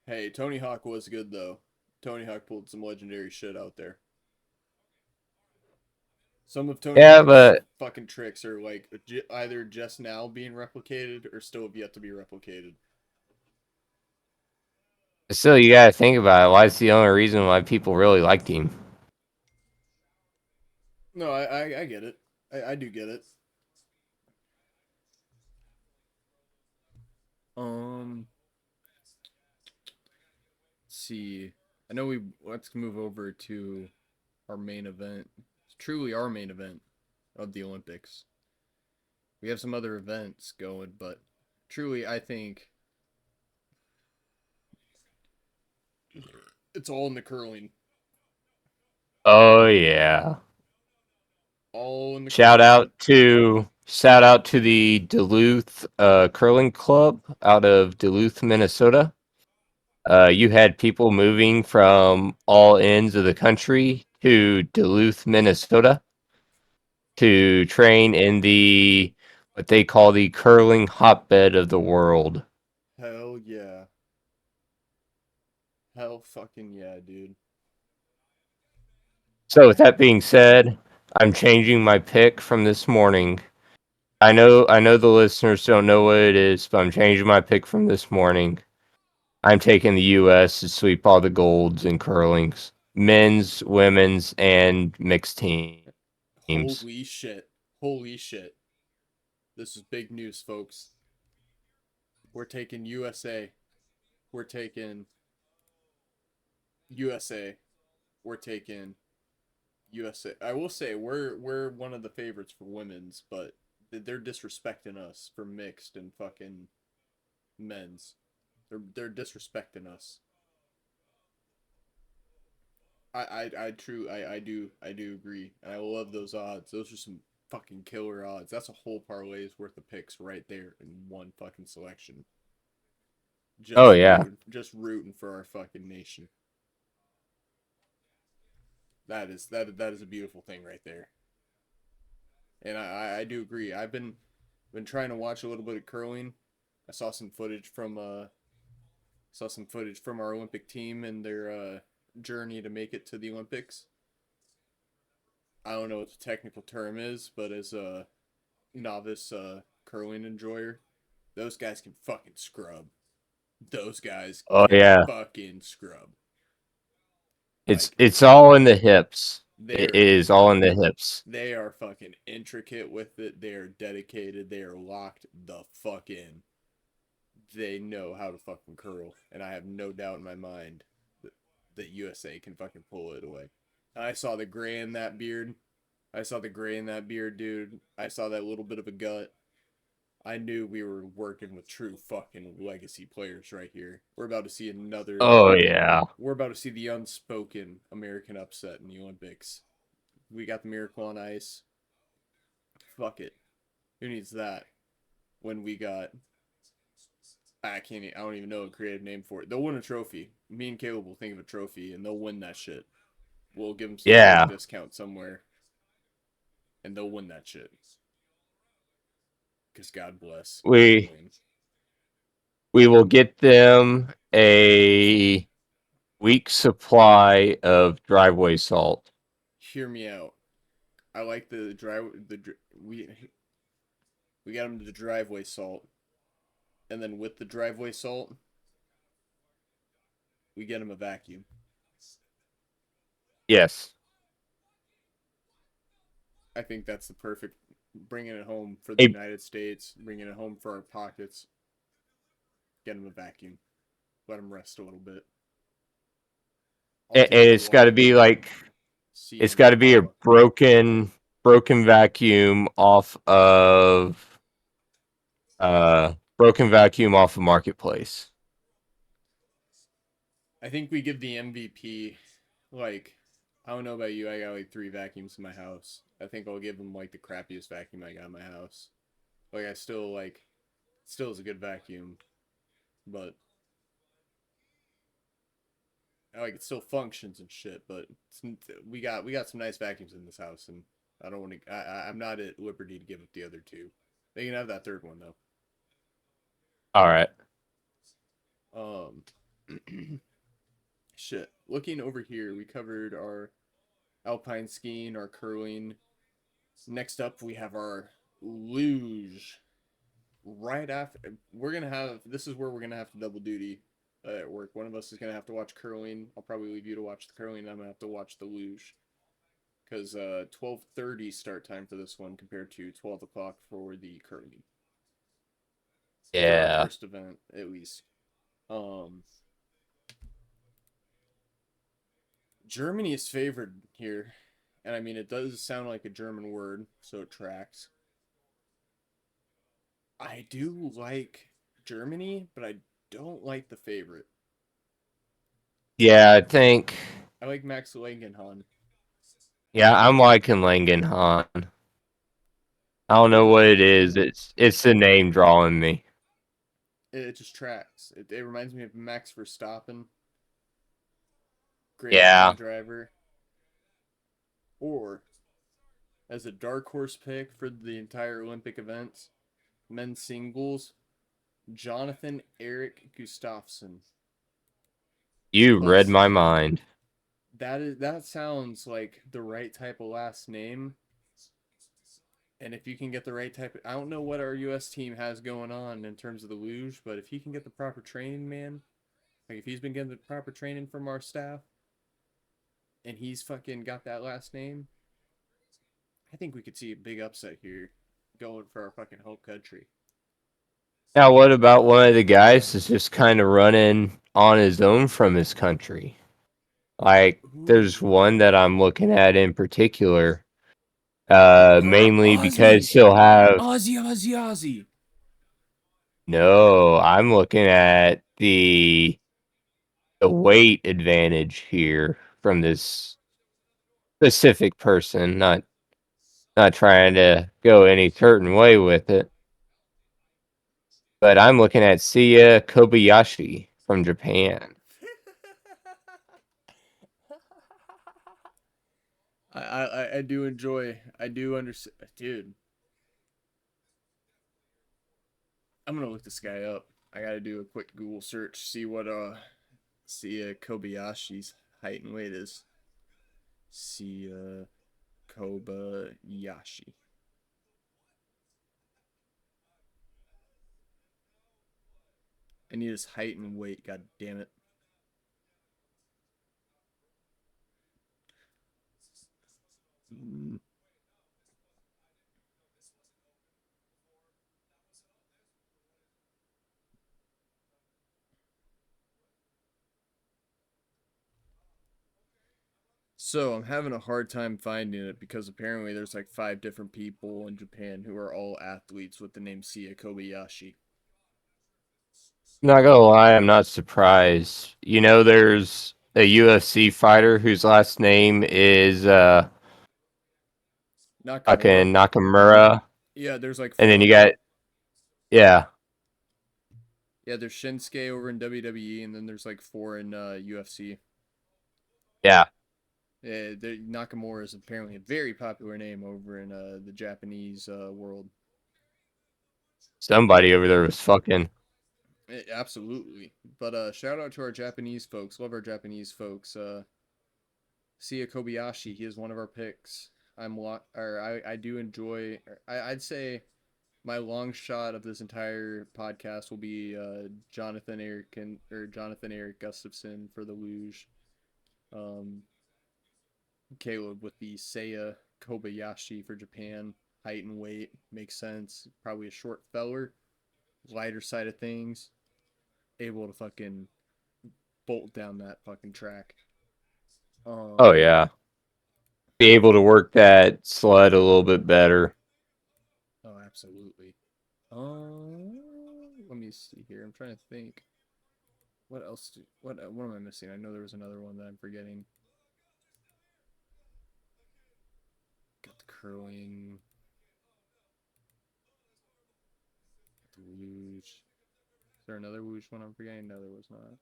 Hey, Tony Hawk was good though. Tony Hawk pulled some legendary shit out there. Some of Tony Yeah, Hawk's but fucking tricks are like either just now being replicated or still have yet to be replicated. still you gotta think about it. Why it's the only reason why people really liked him. No, I get it. I do get it. Um, see. I know we let's move over to our main event. It's truly our main event of the Olympics. We have some other events going, but truly I think it's all in the curling. Oh yeah. All in the Shout curling. out to shout out to the Duluth curling club out of Duluth, Minnesota. You had people moving from all ends of the country to Duluth, Minnesota to train in the what they call the curling hotbed of the world. Hell yeah. Hell fucking yeah, dude. So with that being said, I'm changing my pick from this morning. I know the listeners don't know what it is, but I'm changing my pick from this morning. I'm taking the US to sweep all the golds in curlings. Men's, women's, and mixed teams. Holy shit. Holy shit. This is big news, folks. We're taking USA. We're taking USA. We're taking USA. I will say we're one of the favorites for women's, but they're disrespecting us for mixed and fucking men's. They're disrespecting us. I do agree. And I love those odds. Those are some fucking killer odds. That's a whole parlay's worth of picks right there in one fucking selection. Oh yeah. Just rooting for our fucking nation. That is a beautiful thing right there. And I do agree. I've been trying to watch a little bit of curling. I saw some footage from our Olympic team and their journey to make it to the Olympics. I don't know what the technical term is, but as a novice curling enjoyer, those guys can fucking scrub. Those guys Oh can yeah. fucking scrub. It's Like it's all in the hips. It they're is all in the hips. they are fucking intricate with it. They are dedicated. They are locked the fuck in. They know how to fucking curl, and I have no doubt in my mind that USA can fucking pull it away. I saw the gray in that beard. I saw the gray in that beard, dude. I saw that little bit of a gut. I knew we were working with true fucking legacy players right here. We're about to see another. Oh yeah. We're about to see the unspoken American upset in the Olympics. We got the Miracle on Ice. Fuck it. Who needs that? When we got I can't. I don't even know a creative name for it. They'll win a trophy. Me and Caleb will think of a trophy, and they'll win that shit. We'll give them some sort of Yeah. discount somewhere, and they'll win that shit. Because God bless We curling. we will get them a week supply of driveway salt. Hear me out. I like the drive. We got them the driveway salt, and then with the driveway salt, we get them a vacuum. Yes. I think that's the perfect bringing it home for the Hey, United States, bringing it home for our pockets. Get them a vacuum. Let them rest a little bit. I'll and take the it's got to be water. like See it's him got to be a pop. broken vacuum off of broken vacuum off of marketplace. I think we give the MVP like I don't know about you. I got like three vacuums in my house. I think I'll give him like the crappiest vacuum I got in my house. Like I still is a good vacuum, but like it still functions and shit. But we got some nice vacuums in this house, and I don't want to. I'm not at liberty to give up the other two. They can have that third one though. All right. Um, shit. Looking over here, we covered our alpine skiing, our curling. Next up, we have our luge. Right after, we're gonna have. This is where we're gonna have to double duty at work. One of us is gonna have to watch curling. I'll probably leave you to watch the curling. I'm gonna have to watch the luge because 12:30 start time for this one compared to 12 o'clock for the curling for our Yeah. first event at least. Um, Germany is favored here. And I mean, it does sound like a German word, so it tracks. I do like Germany, but I don't like the favorite. Yeah, I think. I like Max Langenhahn. Yeah, I'm liking Langenhahn. I don't know what it is. It's the name drawing me. It just tracks. It reminds me of Max Verstappen, great Yeah, F1 driver. Or, as a dark horse pick for the entire Olympic events, men's singles, Jonathan Eric Gustafsson. you read Plus, my mind. that sounds like the right type of last name. And if you can get the right type of, I don't know what our U.S. team has going on in terms of the luge, but if he can get the proper training, man, like if he's been getting the proper training from our staff, and he's fucking got that last name, I think we could see a big upset here, going for our fucking home country. Now, what about one of the guys that's just kind of running on his own from his country? Like, there's Ooh, one that I'm looking at in particular, mainly because Ozzy, he'll have. Ozzy. No, I'm looking at the weight advantage here from this specific person. Not trying to go any certain way with it, but I'm looking at Sia Kobayashi from Japan. I do enjoy. I do understand, dude. I'm gonna look this guy up. I gotta do a quick Google search, see Kobayashi's height and weight is. See Kobayashi. I need his height and weight. God damn it. Mm. So I'm having a hard time finding it because apparently there's like 5 different people in Japan who are all athletes with the name Sia Kobayashi. Not gonna lie, I'm not surprised. There's a UFC fighter whose last name is Nakamura. fucking Nakamura, Yeah, there's like and then you 4. got yeah, Yeah, there's Shinsuke over in WWE, and then there's like 4 in UFC. yeah. Nakamura is apparently a very popular name over in the Japanese world. Somebody over there was fucking. Absolutely. But shout out to our Japanese folks. Love our Japanese folks. Sia Kobayashi, he is one of our picks. I do enjoy. I'd say my long shot of this entire podcast will be Jonathan Eric Gustafson for the luge. Um, Caleb with the Seiya Kobayashi for Japan. Height and weight makes sense. Probably a short feller, lighter side of things, able to fucking bolt down that fucking track. Oh Um, yeah, be able to work that sled a little bit better. oh, absolutely. Let me see here. I'm trying to think. What else? What am I missing? I know there was another one that I'm forgetting. Got the curling. Got the whoosh. Is there another whoosh one I'm forgetting? No, there was not.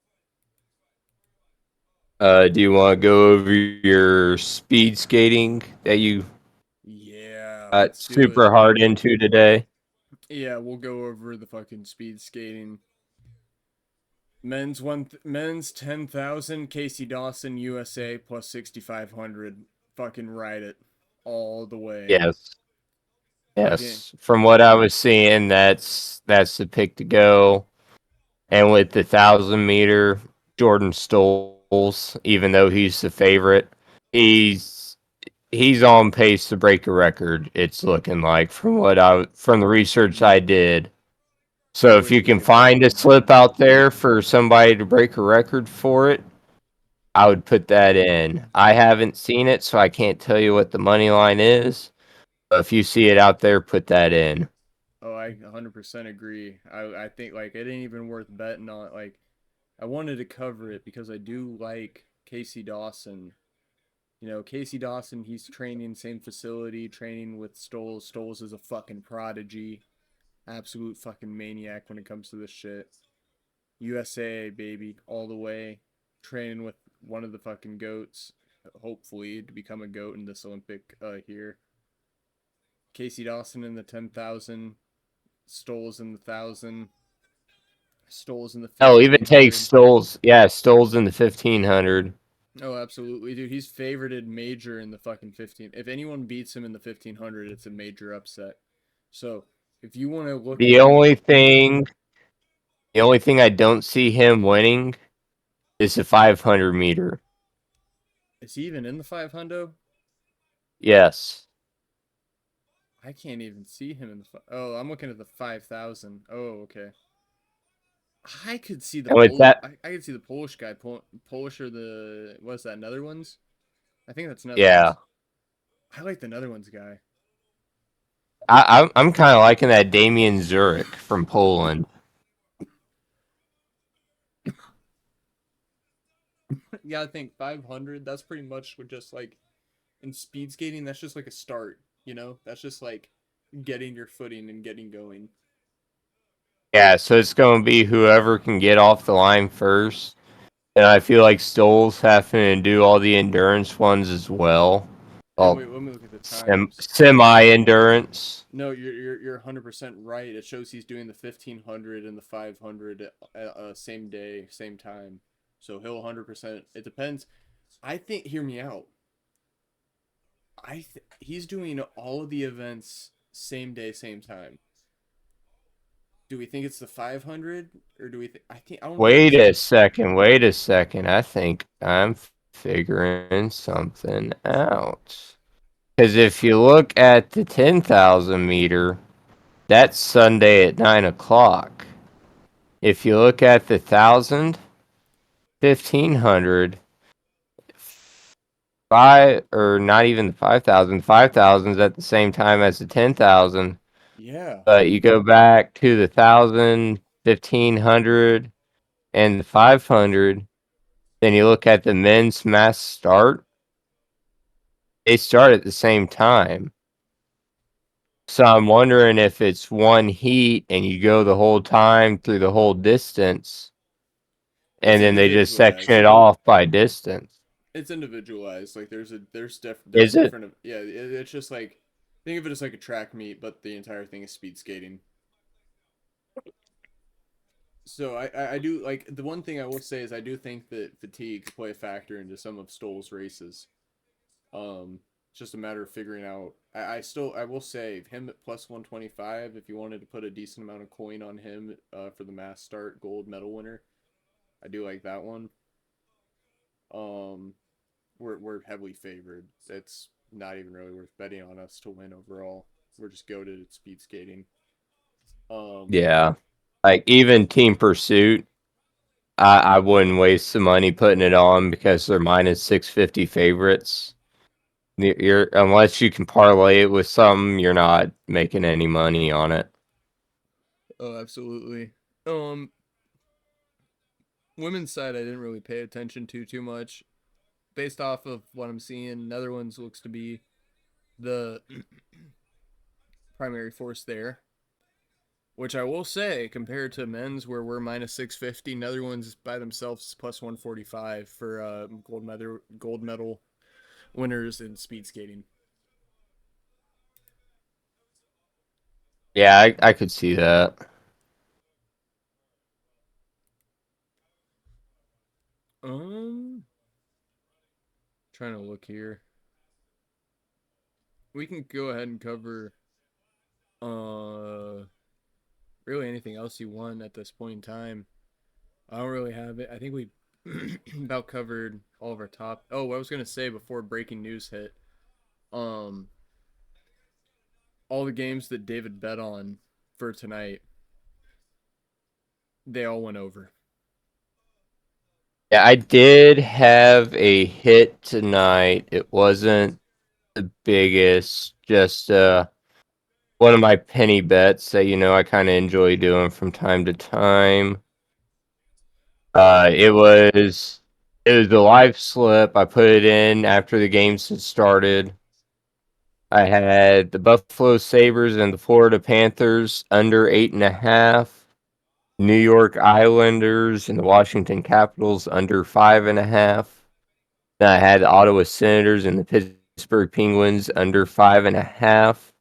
Do you want to go over your speed skating that you Yeah, got let's do it. super hard into today? Yeah, we'll go over the fucking speed skating. Men's 10,000 Casey Dawson USA plus 6,500. Fucking ride it all the way. Yes. Fucking Yes, from what I was seeing, that's the pick to go. And with the 1,000 meter, Jordan Stolz, even though he's the favorite, he's he's on pace to break a record. It's looking like from the research I did. I So if wish you we can could find find a him. slip out there for somebody to break a record for it, I would put that in. I haven't seen it, so I can't tell you what the money line is. But if you see it out there, put that in. Oh, I 100% agree. I think like it ain't even worth betting on. Like I wanted to cover it because I do like Casey Dawson. You know, Casey Dawson, he's training same facility, training with Stoles. Stoles is a fucking prodigy, absolute fucking maniac when it comes to this shit. USA baby, all the way. Training with one of the fucking goats, hopefully to become a goat in this Olympic here. Casey Dawson in the 10,000, Stoles in the 1,000, Stoles in the Oh, even take 1,500. Stoles. Yeah, Stoles in the 1500. Oh, absolutely, dude. He's favorited major in the fucking 15. If anyone beats him in the 1,500, it's a major upset. So if you want to look The at like, only thing, the only thing I don't see him winning is the 500 meter. is he even in the 500? Yes. I can't even see him in the. Oh, I'm looking at the 5,000. Oh, okay. I could see the And with Pol. that, I could see the Polish guy, Polish or the what's that? Netherlands. I think that's yeah, Netherlands. I like the Netherlands guy. I'm kind of liking that Damian Zurich from Poland. Yeah, I think 500. That's pretty much just like in speed skating. That's just like a start. You know, that's just like getting your footing and getting going. Yeah, so it's going to be whoever can get off the line first. And I feel like Stoles having to do all the endurance ones as well. And Well, wait, let me look at the times. semi endurance. No, you're 100% right. It shows he's doing the 1,500 and the 500 same day, same time. So he'll 100%. It depends. I think. Hear me out. He's doing all of the events same day, same time. Do we think it's the 500 or do we think? I don't think Wait it's. a second. Wait a second. I think I'm figuring something out. Because if you look at the 10,000 meter, that's Sunday at 9 o'clock. If you look at the 1,000, 1,500, five, or not even the 5,000, 5,000 is at the same time as the 10,000. Yeah. But you go back to the 1,000, 1,500, and the 500, then you look at the men's mass start, they start at the same time. So I'm wondering if it's one heat and you go the whole time through the whole distance, It's and then they just section individualized. it off by distance. It's individualized. Like there's Is it? different. Yeah, it's just like think of it as like a track meet, but the entire thing is speed skating. So I do like the one thing I will say is I do think that fatigues play a factor into some of Stoll's races. It's just a matter of figuring out. I will say him at plus 125. If you wanted to put a decent amount of coin on him for the mass start gold medal winner, I do like that one. Um, we're heavily favored. It's not even really worth betting on us to win overall. We're just goated at speed skating. Um, Yeah. Like even Team Pursuit, I wouldn't waste some money putting it on because they're minus 650 favorites. You're unless you can parlay it with something, you're not making any money on it. oh, absolutely. Um, Women's side, I didn't really pay attention to too much. Based off of what I'm seeing, Netherlands looks to be the primary force there. Which I will say, compared to men's, where we're minus 650, Netherlands by themselves plus 145 for gold medal winners in speed skating. Yeah, I could see that. Um, Trying to look here. We can go ahead and cover uh really anything else you want at this point in time. I don't really have it. I think we about covered all of our top. Oh, what I was gonna say before breaking news hit. Um, all the games that David bet on for tonight, they all went over. Yeah, I did have a hit tonight. It wasn't the biggest, just one of my penny bets that I kind of enjoy doing from time to time. Oh, It was a live slip. I put it in after the games had started. I had the Buffalo Sabres and the Florida Panthers under 8.5. New York Islanders and the Washington Capitals under 5.5. Then I had the Ottawa Senators and the Pittsburgh Penguins under 5.5.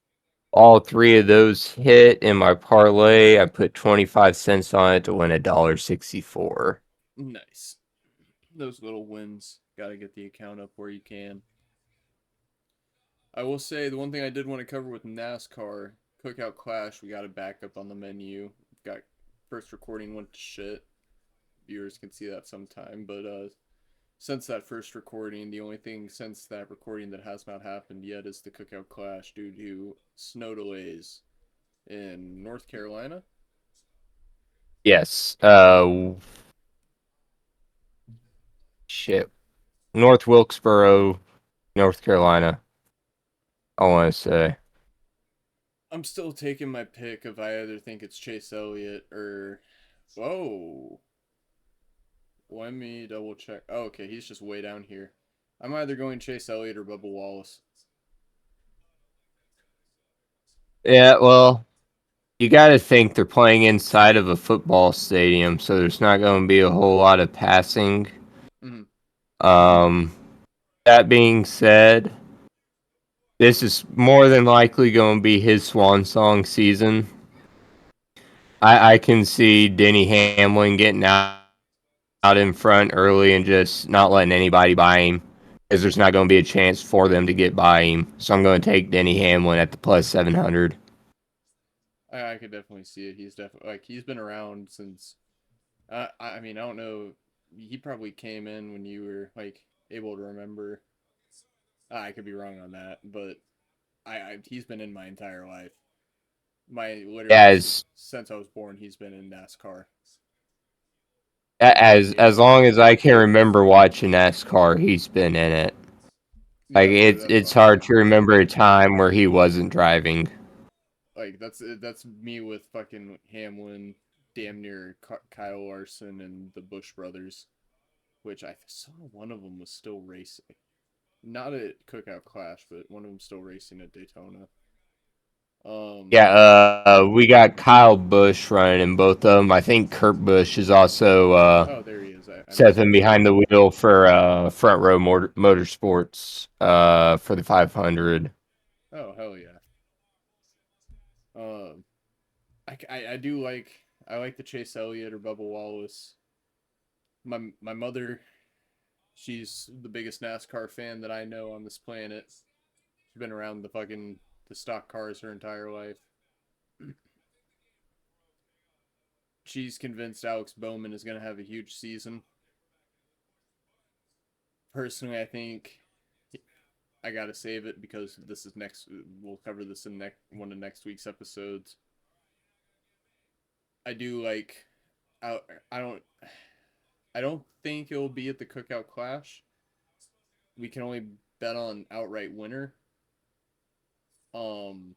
All three of those hit in my parlay. I put 25 cents on it to win $1.64. nice. Those little wins. Got to get the account up where you can. I will say the one thing I did want to cover with NASCAR Cookout Clash, we got a backup on the menu. Got first recording went to shit. Viewers can see that sometime, but since that first recording, the only thing since that recording that has not happened yet is the Cookout Clash due to snow delays in North Carolina. Yes. Shit. North Wilkesboro, North Carolina, I want to say. I'm still taking my pick of I either think it's Chase Elliott or whoa. Let me double check. Oh, okay, he's just way down here. I'm either going Chase Elliott or Bubba Wallace. Yeah, well, you got to think they're playing inside of a football stadium, so there's not going to be a whole lot of passing. Mm-hmm. Um, that being said, this is more than likely going to be his swan song season. I can see Denny Hamlin getting out in front early and just not letting anybody buy him because there's not going to be a chance for them to get by him. So I'm going to take Denny Hamlin at the plus 700. I could definitely see it. He's definitely like he's been around since. I mean, I don't know. He probably came in when you were like able to remember. I could be wrong on that, but he's been in my entire life. My literally As since I was born, he's been in NASCAR. Like as long as I can remember watching NASCAR, he's been in it. Like yeah, that's it's hard to remember a time where he wasn't driving. like that's me with fucking Hamlin, damn near Kyle Larson and the Bush brothers, which I saw one of them was still racing, not at Cookout Clash, but one of them still racing at Daytona. Um, Yeah, we got Kyle Busch running in both of them. I think Kurt Busch is also oh, there he is. I missed stepping that part. behind the wheel for Front Row Motorsports for the 500. Oh hell yeah. Um, I do like I like the Chase Elliott or Bubba Wallace. My mother, she's the biggest NASCAR fan that I know on this planet. She's been around the stock cars her entire life. She's convinced Alex Bowman is going to have a huge season. Personally, I think I got to save it because this is next. We'll cover this in one of next week's episodes. I do like. I, I don't. I don't think it'll be at the Cookout Clash. We can only bet on outright winner. Um,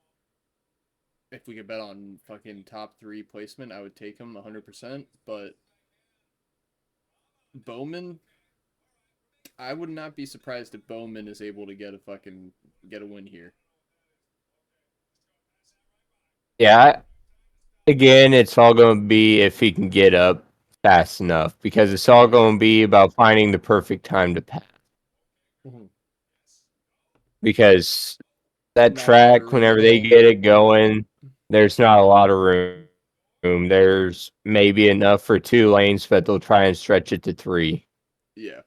if we could bet on fucking top three placement, I would take him 100%. But Bowman, I would not be surprised if Bowman is able to get a win here. Yeah, again, it's all going to be if he can get up fast enough because it's all Oh yeah. going to be about finding the perfect time to pass. Mm-hmm. Because that Not a lot of track, room whenever at they all. get it going, there's not a lot of room. There's maybe enough for 2 lanes, but they'll try and stretch it to 3. Yeah.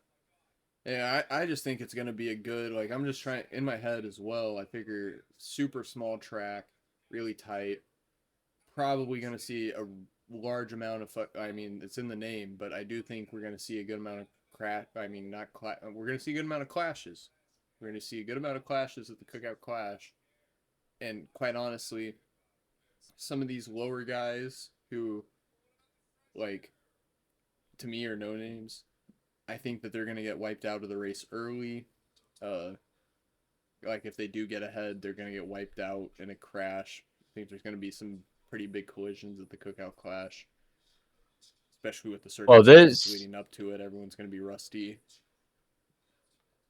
Yeah, I just think it's gonna be a good like I'm just trying in my head as well. I figure super small track, really tight. Probably gonna see a large amount of I mean, it's in the name, but I do think we're gonna see a good amount of crash. I mean, not we're gonna see a good amount of clashes. We're gonna see a good amount of clashes at the Cookout Clash, and quite honestly, some of these lower guys who like to me are no names I think that they're going to get wiped out of the race early. Uh, like if they do get ahead, they're going to get wiped out in a crash. I think there's going to be some pretty big collisions at the Cookout Clash, especially with the Well, circumstances this leading up to it. Everyone's going to be rusty.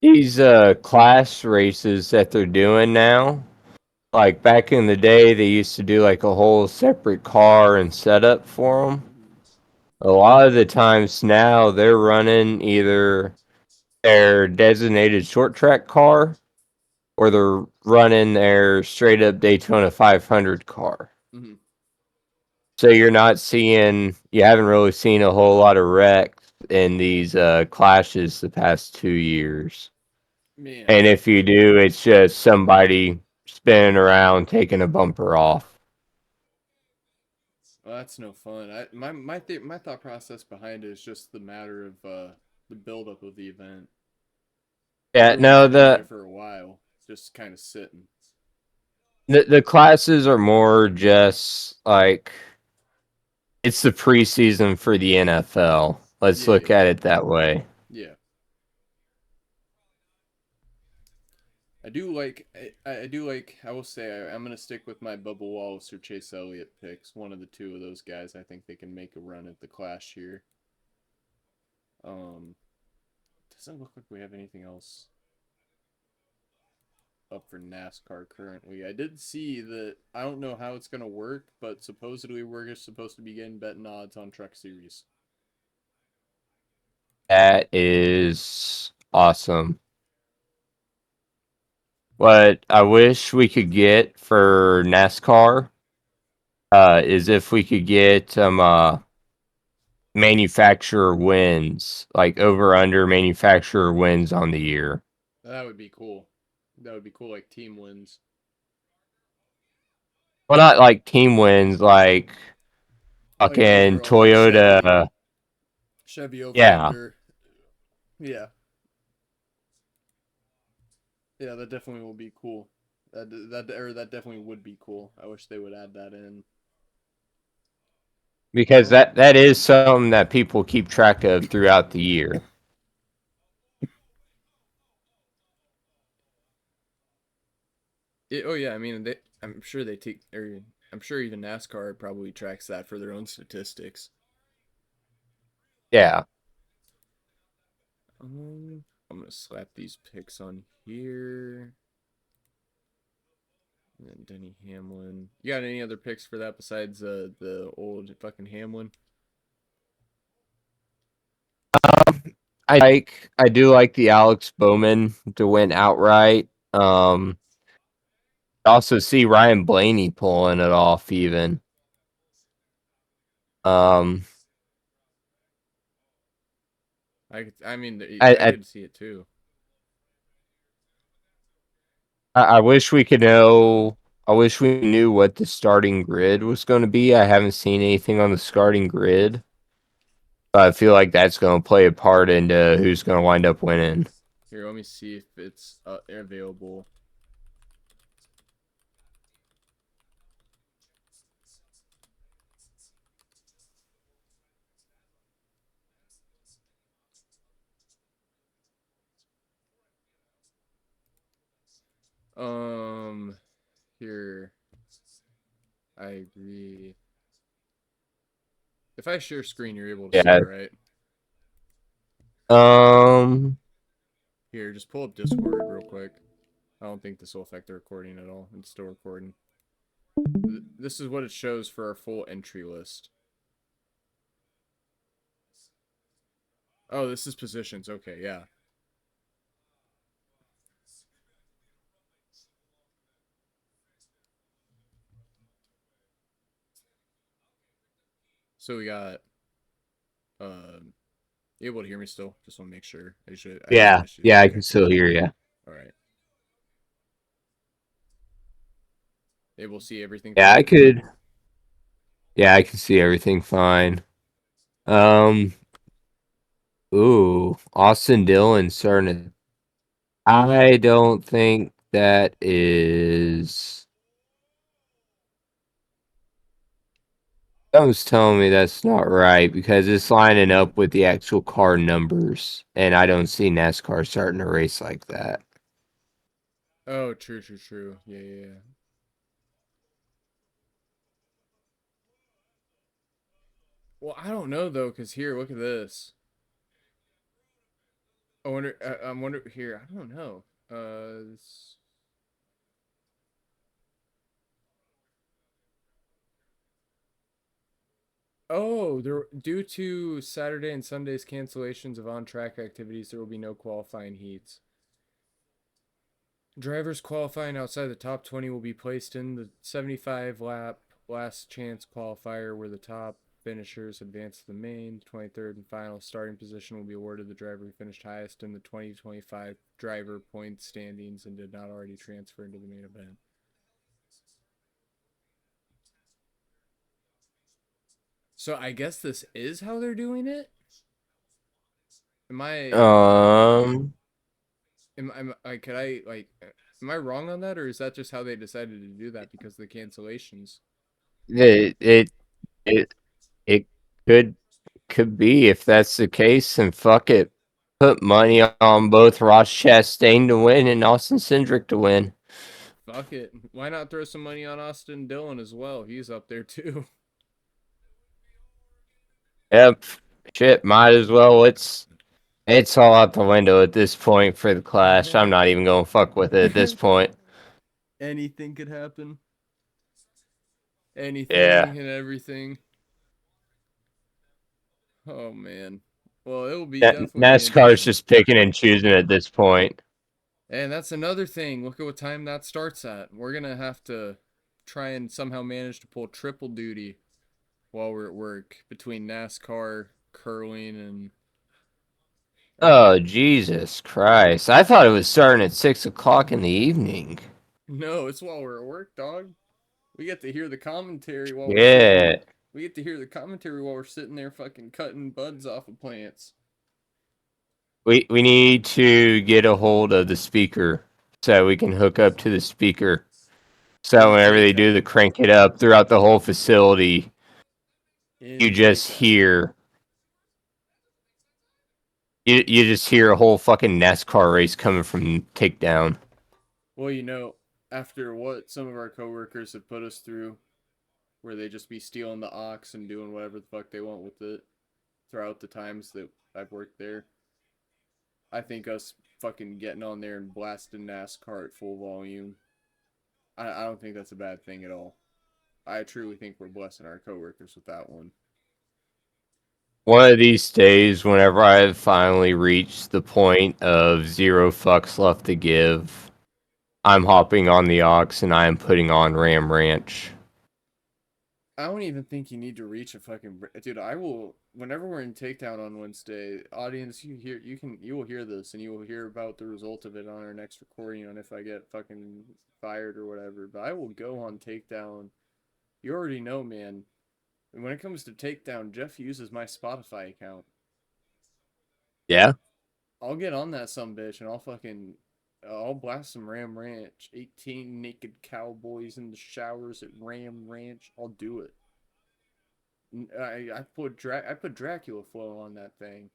these class races that they're doing now, like back in the day, they used to do like a whole separate car and setup for them. Mm-hmm. A lot of the times now they're running either their designated short track car or they're running their straight up Daytona 500 car. Mm-hmm. So you haven't really seen a whole lot of wrecks in these clashes the past 2 years. Man, And if you do, it's just somebody spinning around taking a bumper off. well, that's no fun. My thought process behind it is just the matter of the buildup of the event. Yeah, Everyone's no, gonna be there for a while, just kind of sitting. the classes are more just like it's the preseason for the NFL. Let's Yeah, look yeah, at it that way. yeah. I do like. I do like. I will say I'm gonna stick with my Bubba Wallace or Chase Elliott picks. One of the two of those guys. I think they can make a run at the Clash here. Um, doesn't look like we have anything else up for NASCAR currently. I did see that. I don't know how it's gonna work, but supposedly we're just supposed to be getting betting odds on Truck Series. That is awesome. What I wish we could get for NASCAR is if we could get manufacturer wins, like over under manufacturer wins on the year. That would be cool. That would be cool, like team wins. Well, not like team wins, like Like fucking overall, like Toyota. Chevy over Yeah, under. Yeah, yeah, that definitely will be cool. That definitely would be cool. I wish they would add that in. because that is something that people keep track of throughout the year. Oh yeah, I mean they. I'm sure they take. Or I'm sure even NASCAR probably tracks that for their own statistics. Yeah. I'm gonna slap these picks on here. And then Denny Hamlin. You got any other picks for that besides the old fucking Hamlin? I do like the Alex Bowman to win outright. Also see Ryan Blaney pulling it off even. Um, I mean, I, I I could see it too. I wish we could know. I wish we knew what the starting grid was going to be. I haven't seen anything on the starting grid, but I feel like that's going to play a part into who's going to wind up winning. Here, let me see if it's available. Um, here, I agree. If I share screen, you're able to see it, Yeah. right? Um. Here, just pull up Discord real quick. I don't think this will affect the recording at all. It's still recording. This is what it shows for our full entry list. Oh, this is positions. Okay, yeah. So we got you able to hear me still? Just want to make sure. Yeah. I should Yeah. I okay, can still cool. hear you. All right. Able to see everything Yeah. I fine? could. Yeah. I can see everything fine. Um. Ooh. Austin Dillon starting. I don't think that is. Something's telling me that's not right because it's lining up with the actual car numbers, and I don't see NASCAR starting a race like that. Oh, true, true, true. Yeah, yeah, yeah. Well, I don't know though, cause here, look at this. I wonder. I'm wonder here. I don't know. This- oh, there due to Saturday and Sunday's cancellations of on-track activities, there will be no qualifying heats. Drivers qualifying outside the top 20 will be placed in the 75 lap last chance qualifier where the top finishers advance to the main. 23rd and final starting position will be awarded the driver who finished highest in the 2025 driver points standings and did not already transfer into the main event. So I guess this is how they're doing it? Am I Um, am I could I like am I wrong on that or is that just how they decided to do that because of the cancellations? it it it, it could be if that's the case, and fuck it, put money on both Ross Chastain to win and Austin Cindric to win. Fuck it. Why not throw some money on Austin Dillon as well? He's up there too. Yep, shit, might as well. It's all out the window at this point for the Clash. I'm not even gonna fuck with it at this point. Anything could happen. Yeah. Anything and everything. Oh man. Well, it will be definitely NASCAR's interesting. just picking and choosing at this point. And that's another thing. Look at what time that starts at. We're gonna have to try and somehow manage to pull triple duty while we're at work between NASCAR, curling, and Oh, Jesus Christ. I thought it was starting at 6 o'clock in the evening. no, it's while we're at work, dog. We get to hear the commentary while we're sitting. Yeah. We get to hear the commentary while we're sitting there fucking cutting buds off of plants. We need to get a hold of the speaker so we can hook up to the speaker. In So the whenever they do takedown. the crank it up throughout the whole facility, In you the just takedown. hear you just hear a whole fucking NASCAR race coming from takedown. Well, after what some of our coworkers have put us through, where they just be stealing the ox and doing whatever the fuck they want with it throughout the times that I've worked there, I think us fucking getting on there and blasting NASCAR at full volume, I don't think that's a bad thing at all. I truly think we're blessing our coworkers with that one. One of these days, whenever I have finally reached the point of zero fucks left to give, I'm hopping on the ox and I am putting on Ram Ranch. I don't even think you need to reach a fucking dude. I will whenever we're in takedown on Wednesday, audience, you will hear this and you will hear about the result of it on our next recording on if I get fucking fired or whatever. But I will go on takedown. You already know, man. And when it comes to takedown, Jeff uses my Spotify account. Yeah? I'll get on that some bitch and I'll blast some Ram Ranch. 18 naked cowboys in the showers at Ram Ranch. I'll do it. I put Dracula flow on that thing.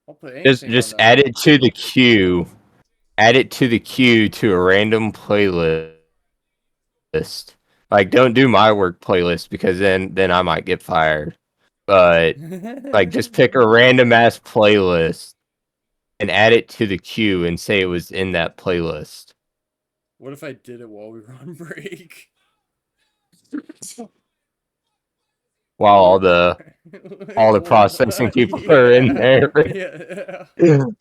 I'll put anything on Just that add it bitch. to the queue. Add it to the queue to a random playlist. Like, don't do my work playlist because then I might get fired. But like, just pick a random ass playlist and add it to the queue and say it was in that playlist What if I did it while we were on break? while While we all the well, processing people are in yeah, there. yeah.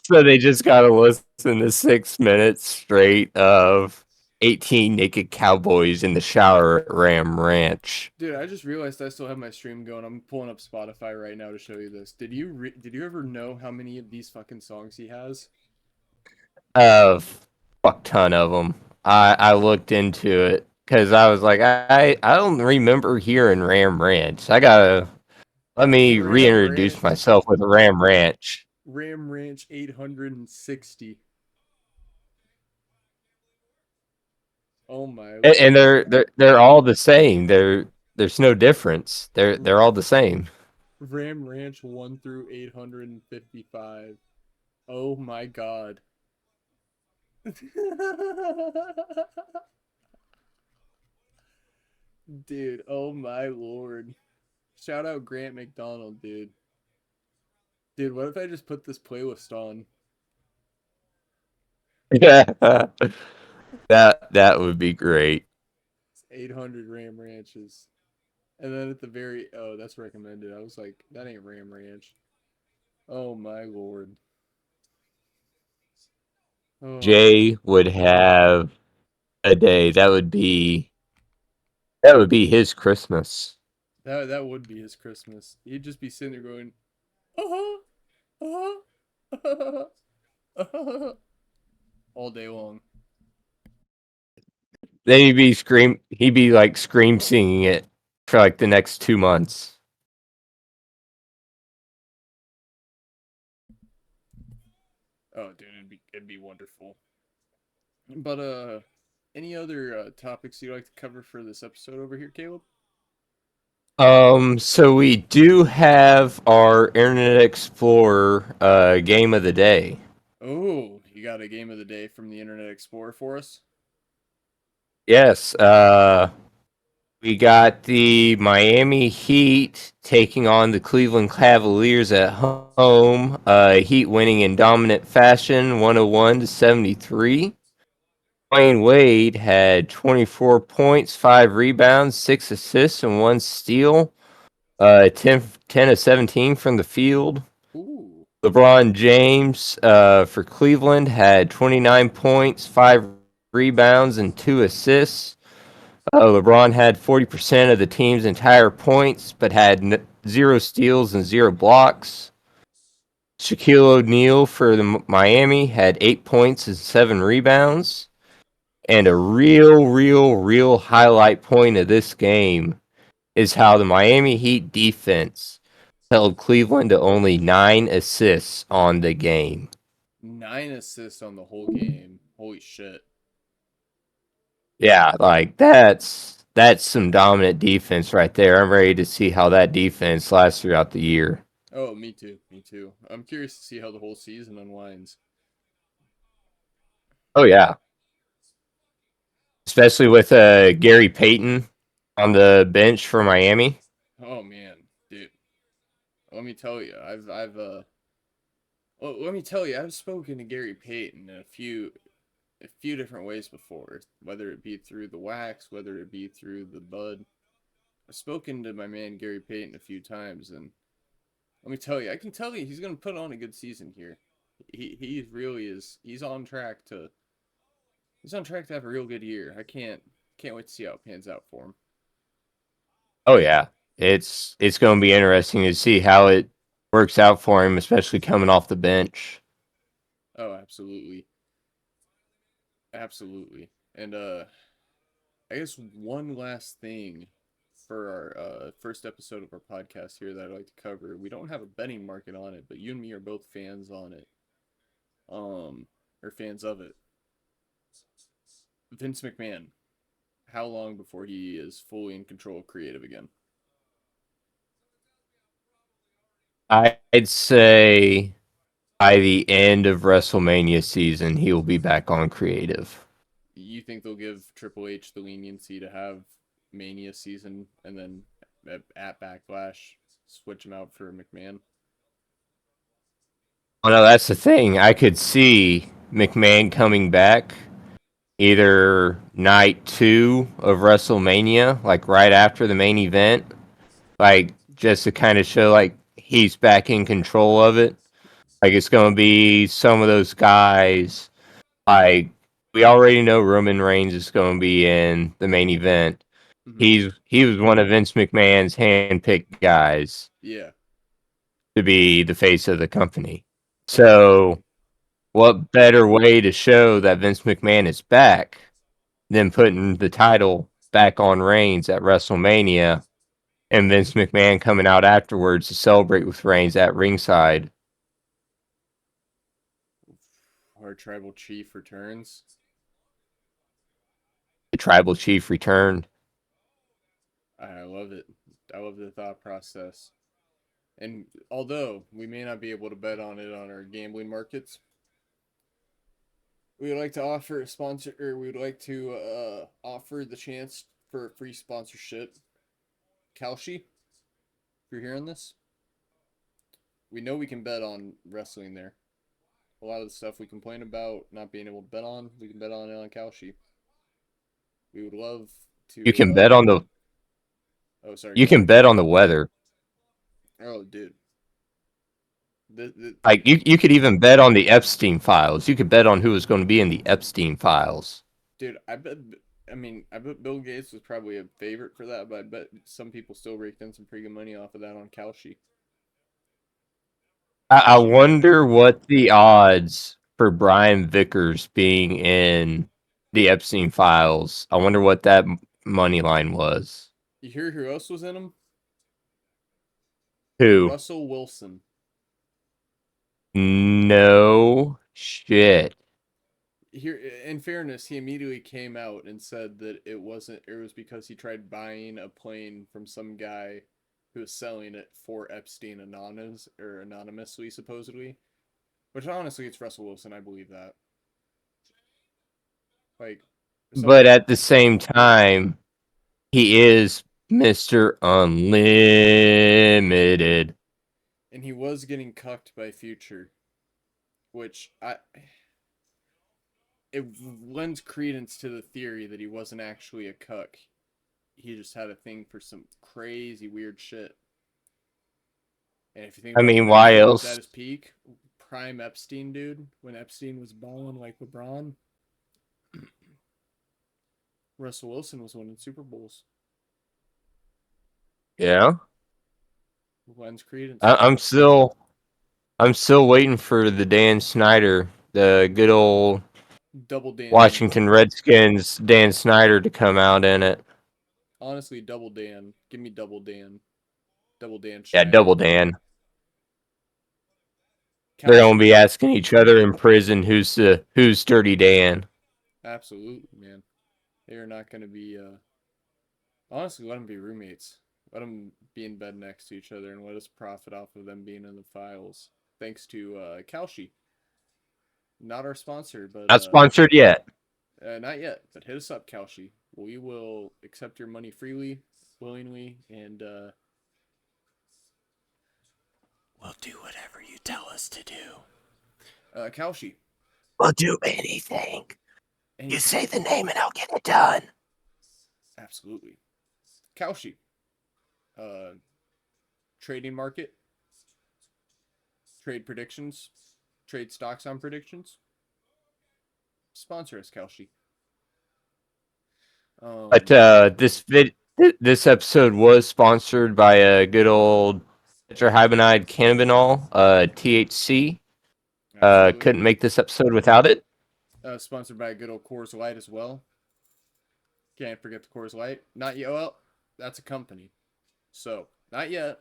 So they just gotta listen to 6 minutes straight of 18 naked cowboys in the shower at Ram Ranch. Dude, I just realized I still have my stream going. I'm pulling up Spotify right now to show you this. Did you ever know how many of these fucking songs he has? A fuck ton of them. I looked into it because I was like, I don't remember hearing Ram Ranch. I gotta let me Ram reintroduce Ranch, myself with Ram Ranch. Ram Ranch 860. Oh my And lord. they're all the same. They're there's no difference. They're all the same. Ram Ranch 1 through 855. Oh my god. Dude, oh my lord. Shout out Grant McDonald, dude. Dude, what if I just put this playlist on? Yeah, that would be great. It's 800 Ram Ranches. And then at the very, oh, that's recommended. I was like, that ain't Ram Ranch. Oh my lord. Oh, Jay would have a day. That would be his Christmas. that would be his Christmas. He'd just be sitting there going, uh-huh, uh-huh, uh-huh, all day long. Then he'd be like scream singing it for like the next 2 months. Oh, dude, it'd be wonderful. But any other topics you'd like to cover for this episode over here, Caleb? So we do have our Internet Explorer game of the day. Oh, you got a game of the day from the Internet Explorer for us? Yes, we got the Miami Heat taking on the Cleveland Cavaliers at home. Heat winning in dominant fashion, 101-73. Dwayne Wade had 24 points, 5 rebounds, 6 assists, and 1 steal. 10 of 17 from the field. Ooh. LeBron James for Cleveland had 29 points, 5 rebounds, and 2 assists. LeBron had 40% of the team's entire points, but had 0 steals and 0 blocks. Shaquille O'Neal for the Miami had 8 points and 7 rebounds. And a real highlight point of this game is how the Miami Heat defense held Cleveland to only 9 assists on the game. 9 assists on the whole game. Holy shit. Yeah, like that's some dominant defense right there. I'm ready to see how that defense lasts throughout the year. Oh, me too. Me too. I'm curious to see how the whole season unwinds. Oh yeah, especially with Gary Payton on the bench for Miami. Oh man, dude. Let me tell you, well, let me tell you, I've spoken to Gary Payton in a few different ways before, whether it be through the wax, whether it be through the bud. I've spoken to my man Gary Payton a few times, and let me tell you, I can tell you he's gonna put on a good season here. He really is. He's on track to have a real good year. I can't wait to see how it pans out for him. Oh yeah, it's going to be interesting to see how it works out for him, especially coming off the bench. Oh, absolutely, absolutely. And I guess one last thing for our first episode of our podcast here that I'd like to cover. We don't have a betting market on it, but you and me are both fans on it. Or fans of it. Vince McMahon. How long before he is fully in control of creative again? I'd say by the end of WrestleMania season, he will be back on creative. You think they'll give Triple H the leniency to have Mania season and then at Backlash switch him out for McMahon? Oh no, that's the thing. I could see McMahon coming back either night 2 of WrestleMania, like right after the main event, like just to kind of show like he's back in control of it. Like it's going to be some of those guys. Like we already know Roman Reigns is going to be in the main event. Mm-hmm. He was one of Vince McMahon's handpicked guys Yeah, to be the face of the company. exactly. So what better way to show that Vince McMahon is back than putting the title back on Reigns at WrestleMania and Vince McMahon coming out afterwards to celebrate with Reigns at ringside? Our tribal chief returns. The tribal chief returned. I love it. I love the thought process. And although we may not be able to bet on it on our gambling markets, we would like to offer a sponsor, or we would like to offer the chance for a free sponsorship. Kalshi, if you're hearing this, we know we can bet on wrestling there. A lot of the stuff we complain about not being able to bet on, we can bet on it on Kalshi. We would love You to. can bet on the Oh, sorry. you Go can ahead. bet on the weather. Oh, dude. The Like you could even bet on the Epstein files. You could bet on who was going to be in the Epstein files. dude, I bet. I mean, I bet Bill Gates was probably a favorite for that, but I bet some people still raked in some pretty good money off of that on Kalshi. I Kalshi bet. wonder what the odds for Brian Vickers being in the Epstein files. I wonder what that money line was. You hear who else was in them? Who? Russell Wilson. No shit. Here, in fairness, he immediately came out and said that it wasn't. It was because he tried buying a plane from some guy who was selling it for Epstein anonymously, supposedly. Which honestly, it's Russell Wilson. I believe that. Like, But somebody, at the same time, he is Mr. Unlimited. and he was getting cucked by Future, which it lends credence to the theory that he wasn't actually a cuck. He just had a thing for some crazy weird shit. And if you think I about mean, when why Epstein was at else? his peak, prime Epstein, dude, when Epstein was balling like LeBron, Russell Wilson was winning Super Bowls. Yeah. Lends credence I, to I'm it. still I'm still waiting for the Dan Snyder, the good old Double Dan, dude. Washington Redskins Dan Snyder to come out in it. Honestly, double Dan. Give me double Dan. Double Dan Yeah, Schneider. double Dan. They're gonna Kalshi. be asking each other in prison who's Dirty Dan. Absolutely, man. They are not going to be. Honestly, let them be roommates. Let them be in bed next to each other and let us profit off of them being in the files. Thanks to Kalshi. Not our sponsor, but Not sponsored yet. not yet. But hit us up, Kalshi. We will accept your money freely, willingly, and we'll do whatever you tell us to do. Kalshi, We'll do anything. You anything. say the name and I'll get it done. Absolutely. Kalshi, uh, trading market, trade predictions, trade stocks on predictions. Sponsor us, Kalshi. But Um, this episode was sponsored by a good old tetrahybrid cannabinol, THC. absolutely. Couldn't make this episode without it. Sponsored by a good old Coors Light as well. Can't forget the Coors Light. Not yet. Well, that's a company. So, not yet.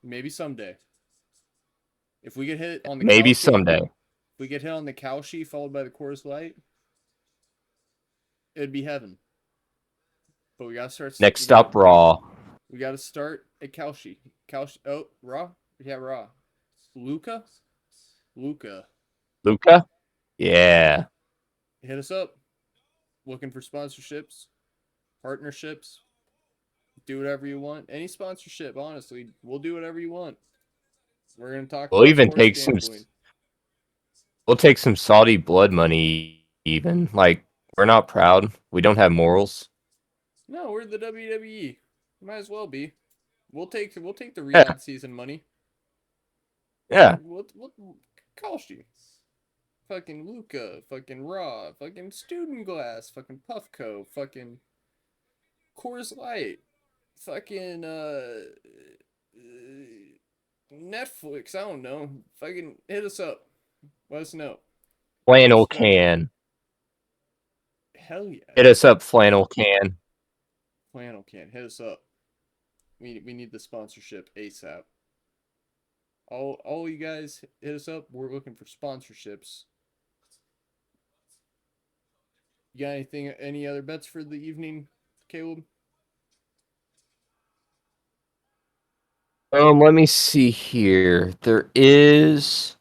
Maybe someday. If we get hit on the Maybe Kalshi, someday. if we get hit on the Kalshi followed by the Coors Light, it'd be heaven. But we gotta start. Next stop, Raw. We gotta start at Kalshi. Kalshi. Oh, Raw. Yeah, Raw. Luca. Luca. Luca? Yeah. Hit us up. Looking for sponsorships, partnerships. Do whatever you want. Any sponsorship, honestly, we'll do whatever you want. We're gonna talk We'll about even sports take some gambling. we'll take some Saudi blood money even. Like, we're not proud. We don't have morals. No, we're the WWE. Might as well be. We'll take the Yeah. Riyadh season money. Yeah. We'll cost you. Fucking Luca, fucking Raw, fucking Student Glass, fucking Puffco, fucking Coors Light, fucking Netflix. I don't know. Fucking hit us up. Let us know. We'll Flannel spend. can. Hell yeah, Hit us up, flannel can. Flannel can hit us up. We need the sponsorship ASAP. All you guys hit us up. We're looking for sponsorships. You got anything? Any other bets for the evening, Caleb? Let me see here. There is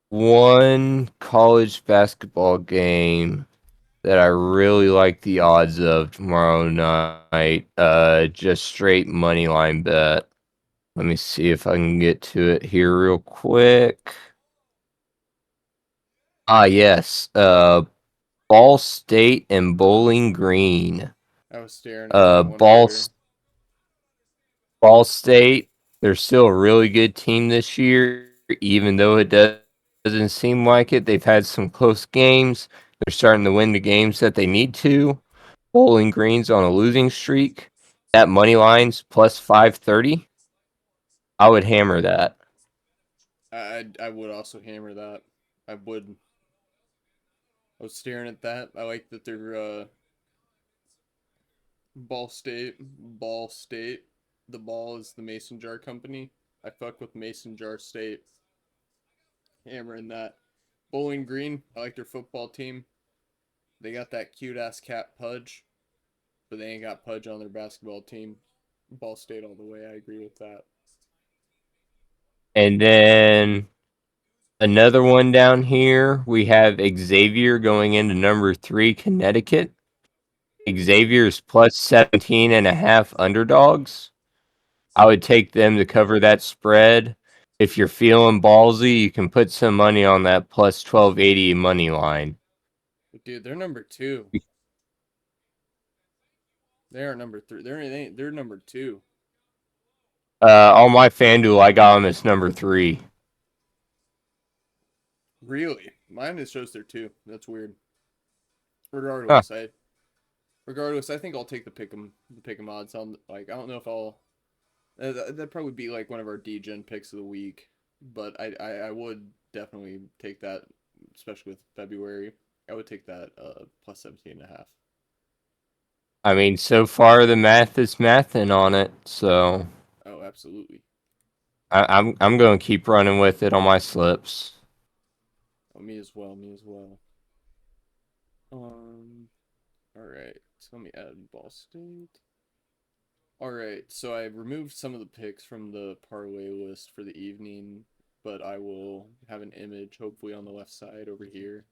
one college basketball game that I really like the odds of tomorrow night. Just straight money line bet. Let me see if I can get to it here real quick. Ah, yes. Ball State and Bowling Green. I was staring at Uh, that one Ball earlier. Ball State. They're still a really good team this year, even though it doesn't seem like it. They've had some close games. They're starting to win the games that they need to. Bowling Green's on a losing streak. That money line's plus 530. I would hammer that. I would also hammer that. I would. I was staring at that. I like that they're Ball State. Ball State. The ball is the Mason Jar Company. I fuck with Mason Jar State. Hammering that. Bowling Green. I like their football team. They got that cute ass cat Pudge, but they ain't got Pudge on their basketball team. Ball State all the way. I agree with that. And then another one down here, we have Xavier going into number 3, Connecticut. Xavier's plus 17 and a half underdogs. I would take them to cover that spread. If you're feeling ballsy, you can put some money on that plus 1280 money line. But dude, they're number two. They are number three. They're number two. On my FanDuel, I got them as number 3. Really? Mine just shows they're two. That's weird. Huh. Regardless, I think I'll take the pick'em odds on. Like, I don't know if I'll. That'd probably be like one of our DGen picks of the week, but I would definitely take that, especially with February. I would take that plus 17 and a half. I mean, so far the math is mathing on it, so Oh, absolutely. I'm going to keep running with it on my slips. Oh, me as well. Me as well. All right. So let me add Ball State. All right, so I removed some of the picks from the parlay list for the evening, but I will have an image hopefully on the left side over here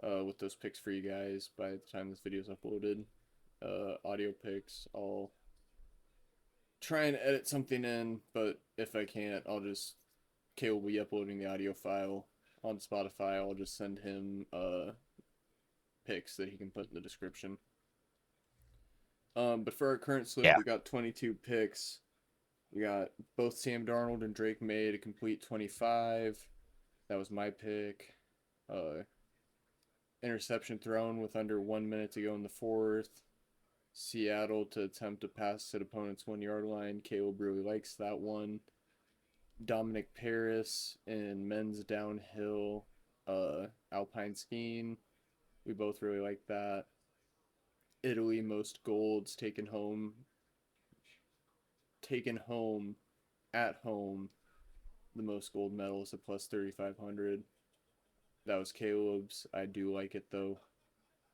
with those picks for you guys by the time this video is uploaded. Audio picks, I'll try and edit something in, but if I can't, Kay will be uploading the audio file on Spotify. I'll just send him picks that he can put in the description. But for our current slip, Yeah. we got 22 picks. We got both Sam Darnold and Drake May to complete 25. That was my pick. Interception thrown with under 1 minute to go in the fourth. Seattle to attempt to pass at opponent's 1 yard line. Caleb really likes that one. Dominic Paris in men's downhill alpine skiing. We both really like that. Italy most golds taken home at home the most gold medals at plus 3,500. That was Caleb's. I do like it though.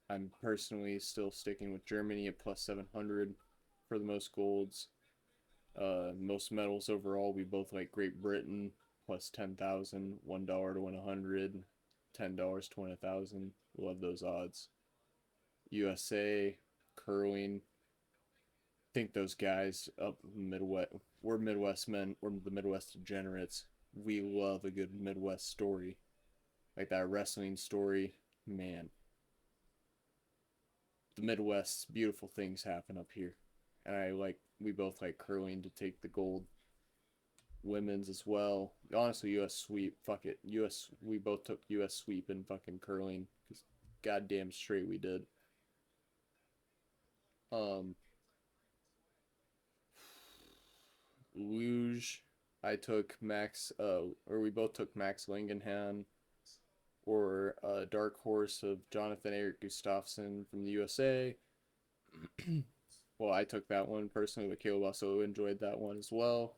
I'm personally still sticking with Germany at plus 700 for the most golds. Most medals overall, we both like Great Britain plus 10,000, $1 to win 100, $10 to win 1,000. Love those odds. USA curling. Think those guys up Midwest. We're Midwest men. We're the Midwest degenerates. We love a good Midwest story, like that wrestling story. Man, the Midwest, beautiful things happen up here, and we both like curling to take the gold. Women's as well. Honestly, U.S. sweep. Fuck it. U.S. We both took U.S. sweep in fucking curling because goddamn straight we did. Um, luge. I took Max. Or we both took Max Langenhan or Dark Horse of Jonathan Eric Gustafsson from the USA. Well, I took that one personally, but Caleb also enjoyed that one as well.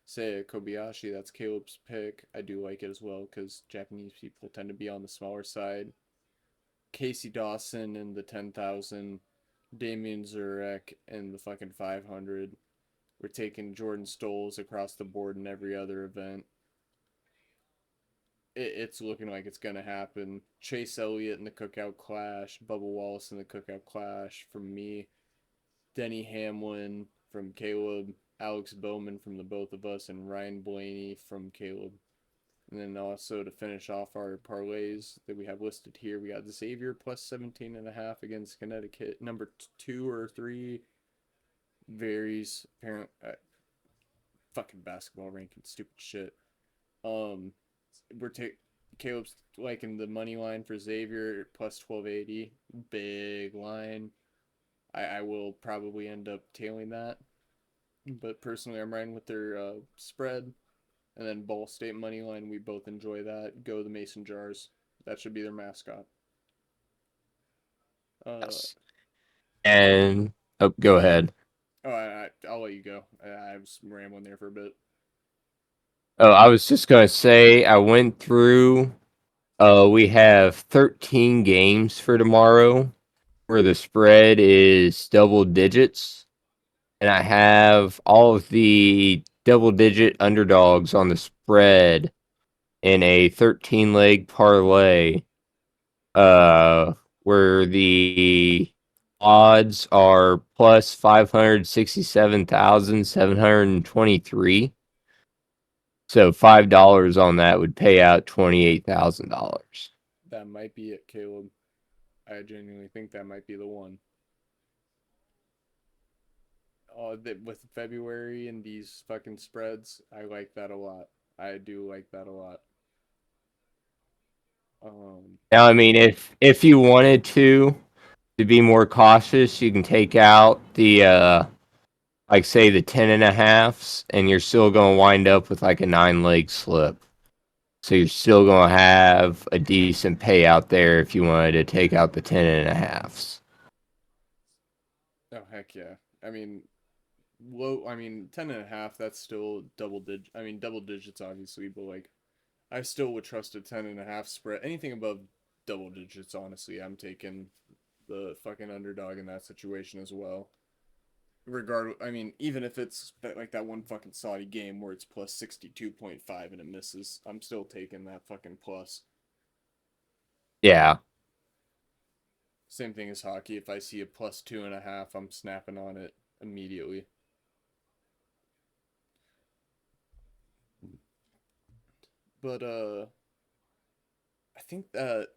Seiya Kobayashi, that's Caleb's pick. I do like it as well because Japanese people tend to be on the smaller side. Casey Dawson in the 10,000. Damian Zurek in the fucking 500. We're taking Jordan Stoles across the board in every other event. It's looking like it's going to happen. Chase Elliott in the Cookout Clash, Bubba Wallace in the Cookout Clash from me, Denny Hamlin from Caleb, Alex Bowman from the both of us, and Ryan Blaney from Caleb. And then also to finish off our parlays that we have listed here, we got Xavier plus 17.5 against Connecticut. Number 2 or 3 varies. Apparent fucking basketball ranking, stupid shit. Um, we're taking Caleb's liking the money line for Xavier plus 1280. Big line. I will probably end up tailing that, but personally, I'm riding with their spread. And then Ball State money line, we both enjoy that. Go the Mason Jars. That should be their mascot. Yes. And oh, go ahead. I'll let you go. I was rambling there for a bit. Oh, I was just gonna say I went through. We have 13 games for tomorrow, where the spread is double digits, and I have all of the double digit underdogs on the spread in a 13 leg parlay, where the odds are plus 567,723. So $5 on that would pay out $28,000. That might be it, Caleb. I genuinely think that might be the one. With February and these fucking spreads, I like that a lot. I do like that a lot. Um, Now, I mean, if you wanted to be more cautious, you can take out the like say the 10.5s, and you're still going to wind up with like a 9 leg slip. So you're still going to have a decent payout there if you wanted to take out the 10.5s. oh heck yeah. I mean, low. I mean, 10.5. That's still double digit. I mean, double digits obviously, but like, I still would trust a 10.5 spread. Anything above double digits, honestly, I'm taking the fucking underdog in that situation as well. I mean, even if it's like that one fucking Saudi game where it's plus 62.5 and it misses, I'm still taking that fucking plus. Yeah. Same thing as hockey. If I see a plus 2.5, I'm snapping on it immediately. But I think that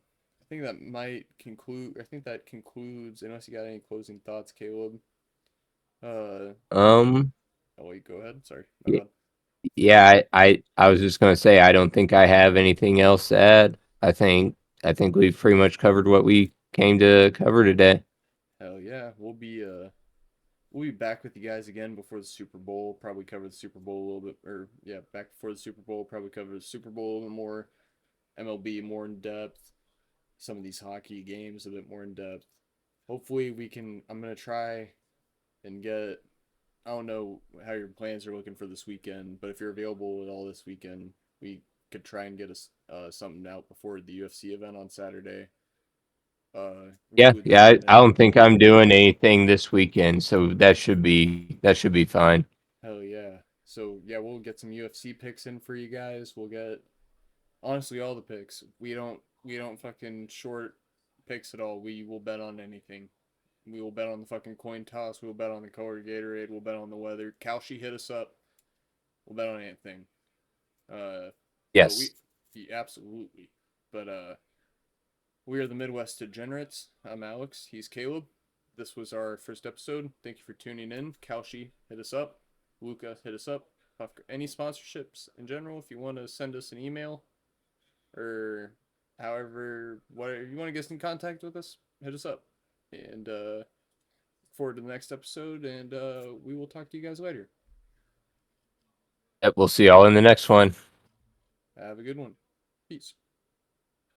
I think that might conclude. I think that concludes. Unless you got any closing thoughts, Caleb. Uh, Um. oh wait, go ahead. Sorry, my y- bad. Yeah. I was just gonna say I don't think I have anything else to add. I think we've pretty much covered what we came to cover today. Hell yeah, we'll be back with you guys again before the Super Bowl. Probably cover the Super Bowl a little bit, or yeah, back before the Super Bowl. Probably cover the Super Bowl a little bit more, MLB more in depth, some of these hockey games a bit more in depth. Hopefully, we can. I'm gonna try and get. I don't know how your plans are looking for this weekend, but if you're available at all this weekend, we could try and get us something out before the UFC event on Saturday. Yeah, Include yeah. that I in. don't think I'm doing anything this weekend, so that should be fine. Hell yeah. So yeah, we'll get some UFC picks in for you guys. We'll get honestly all the picks. We don't fucking short picks at all. We will bet on anything. We will bet on the fucking coin toss. We'll bet on the color Gatorade. We'll bet on the weather. Kalshi hit us up. We'll bet on anything. Uh, but Yes. absolutely. But we are the Midwest Degenerates. I'm Alex. He's Caleb. This was our first episode. Thank you for tuning in. Kalshi, hit us up. Luca, hit us up. Any sponsorships in general, if you want to send us an email or however, whatever you want to get in contact with us, hit us up. And forward to the next episode. And we will talk to you guys later. Yep, we'll see y'all in the next one. Have a good one. Peace.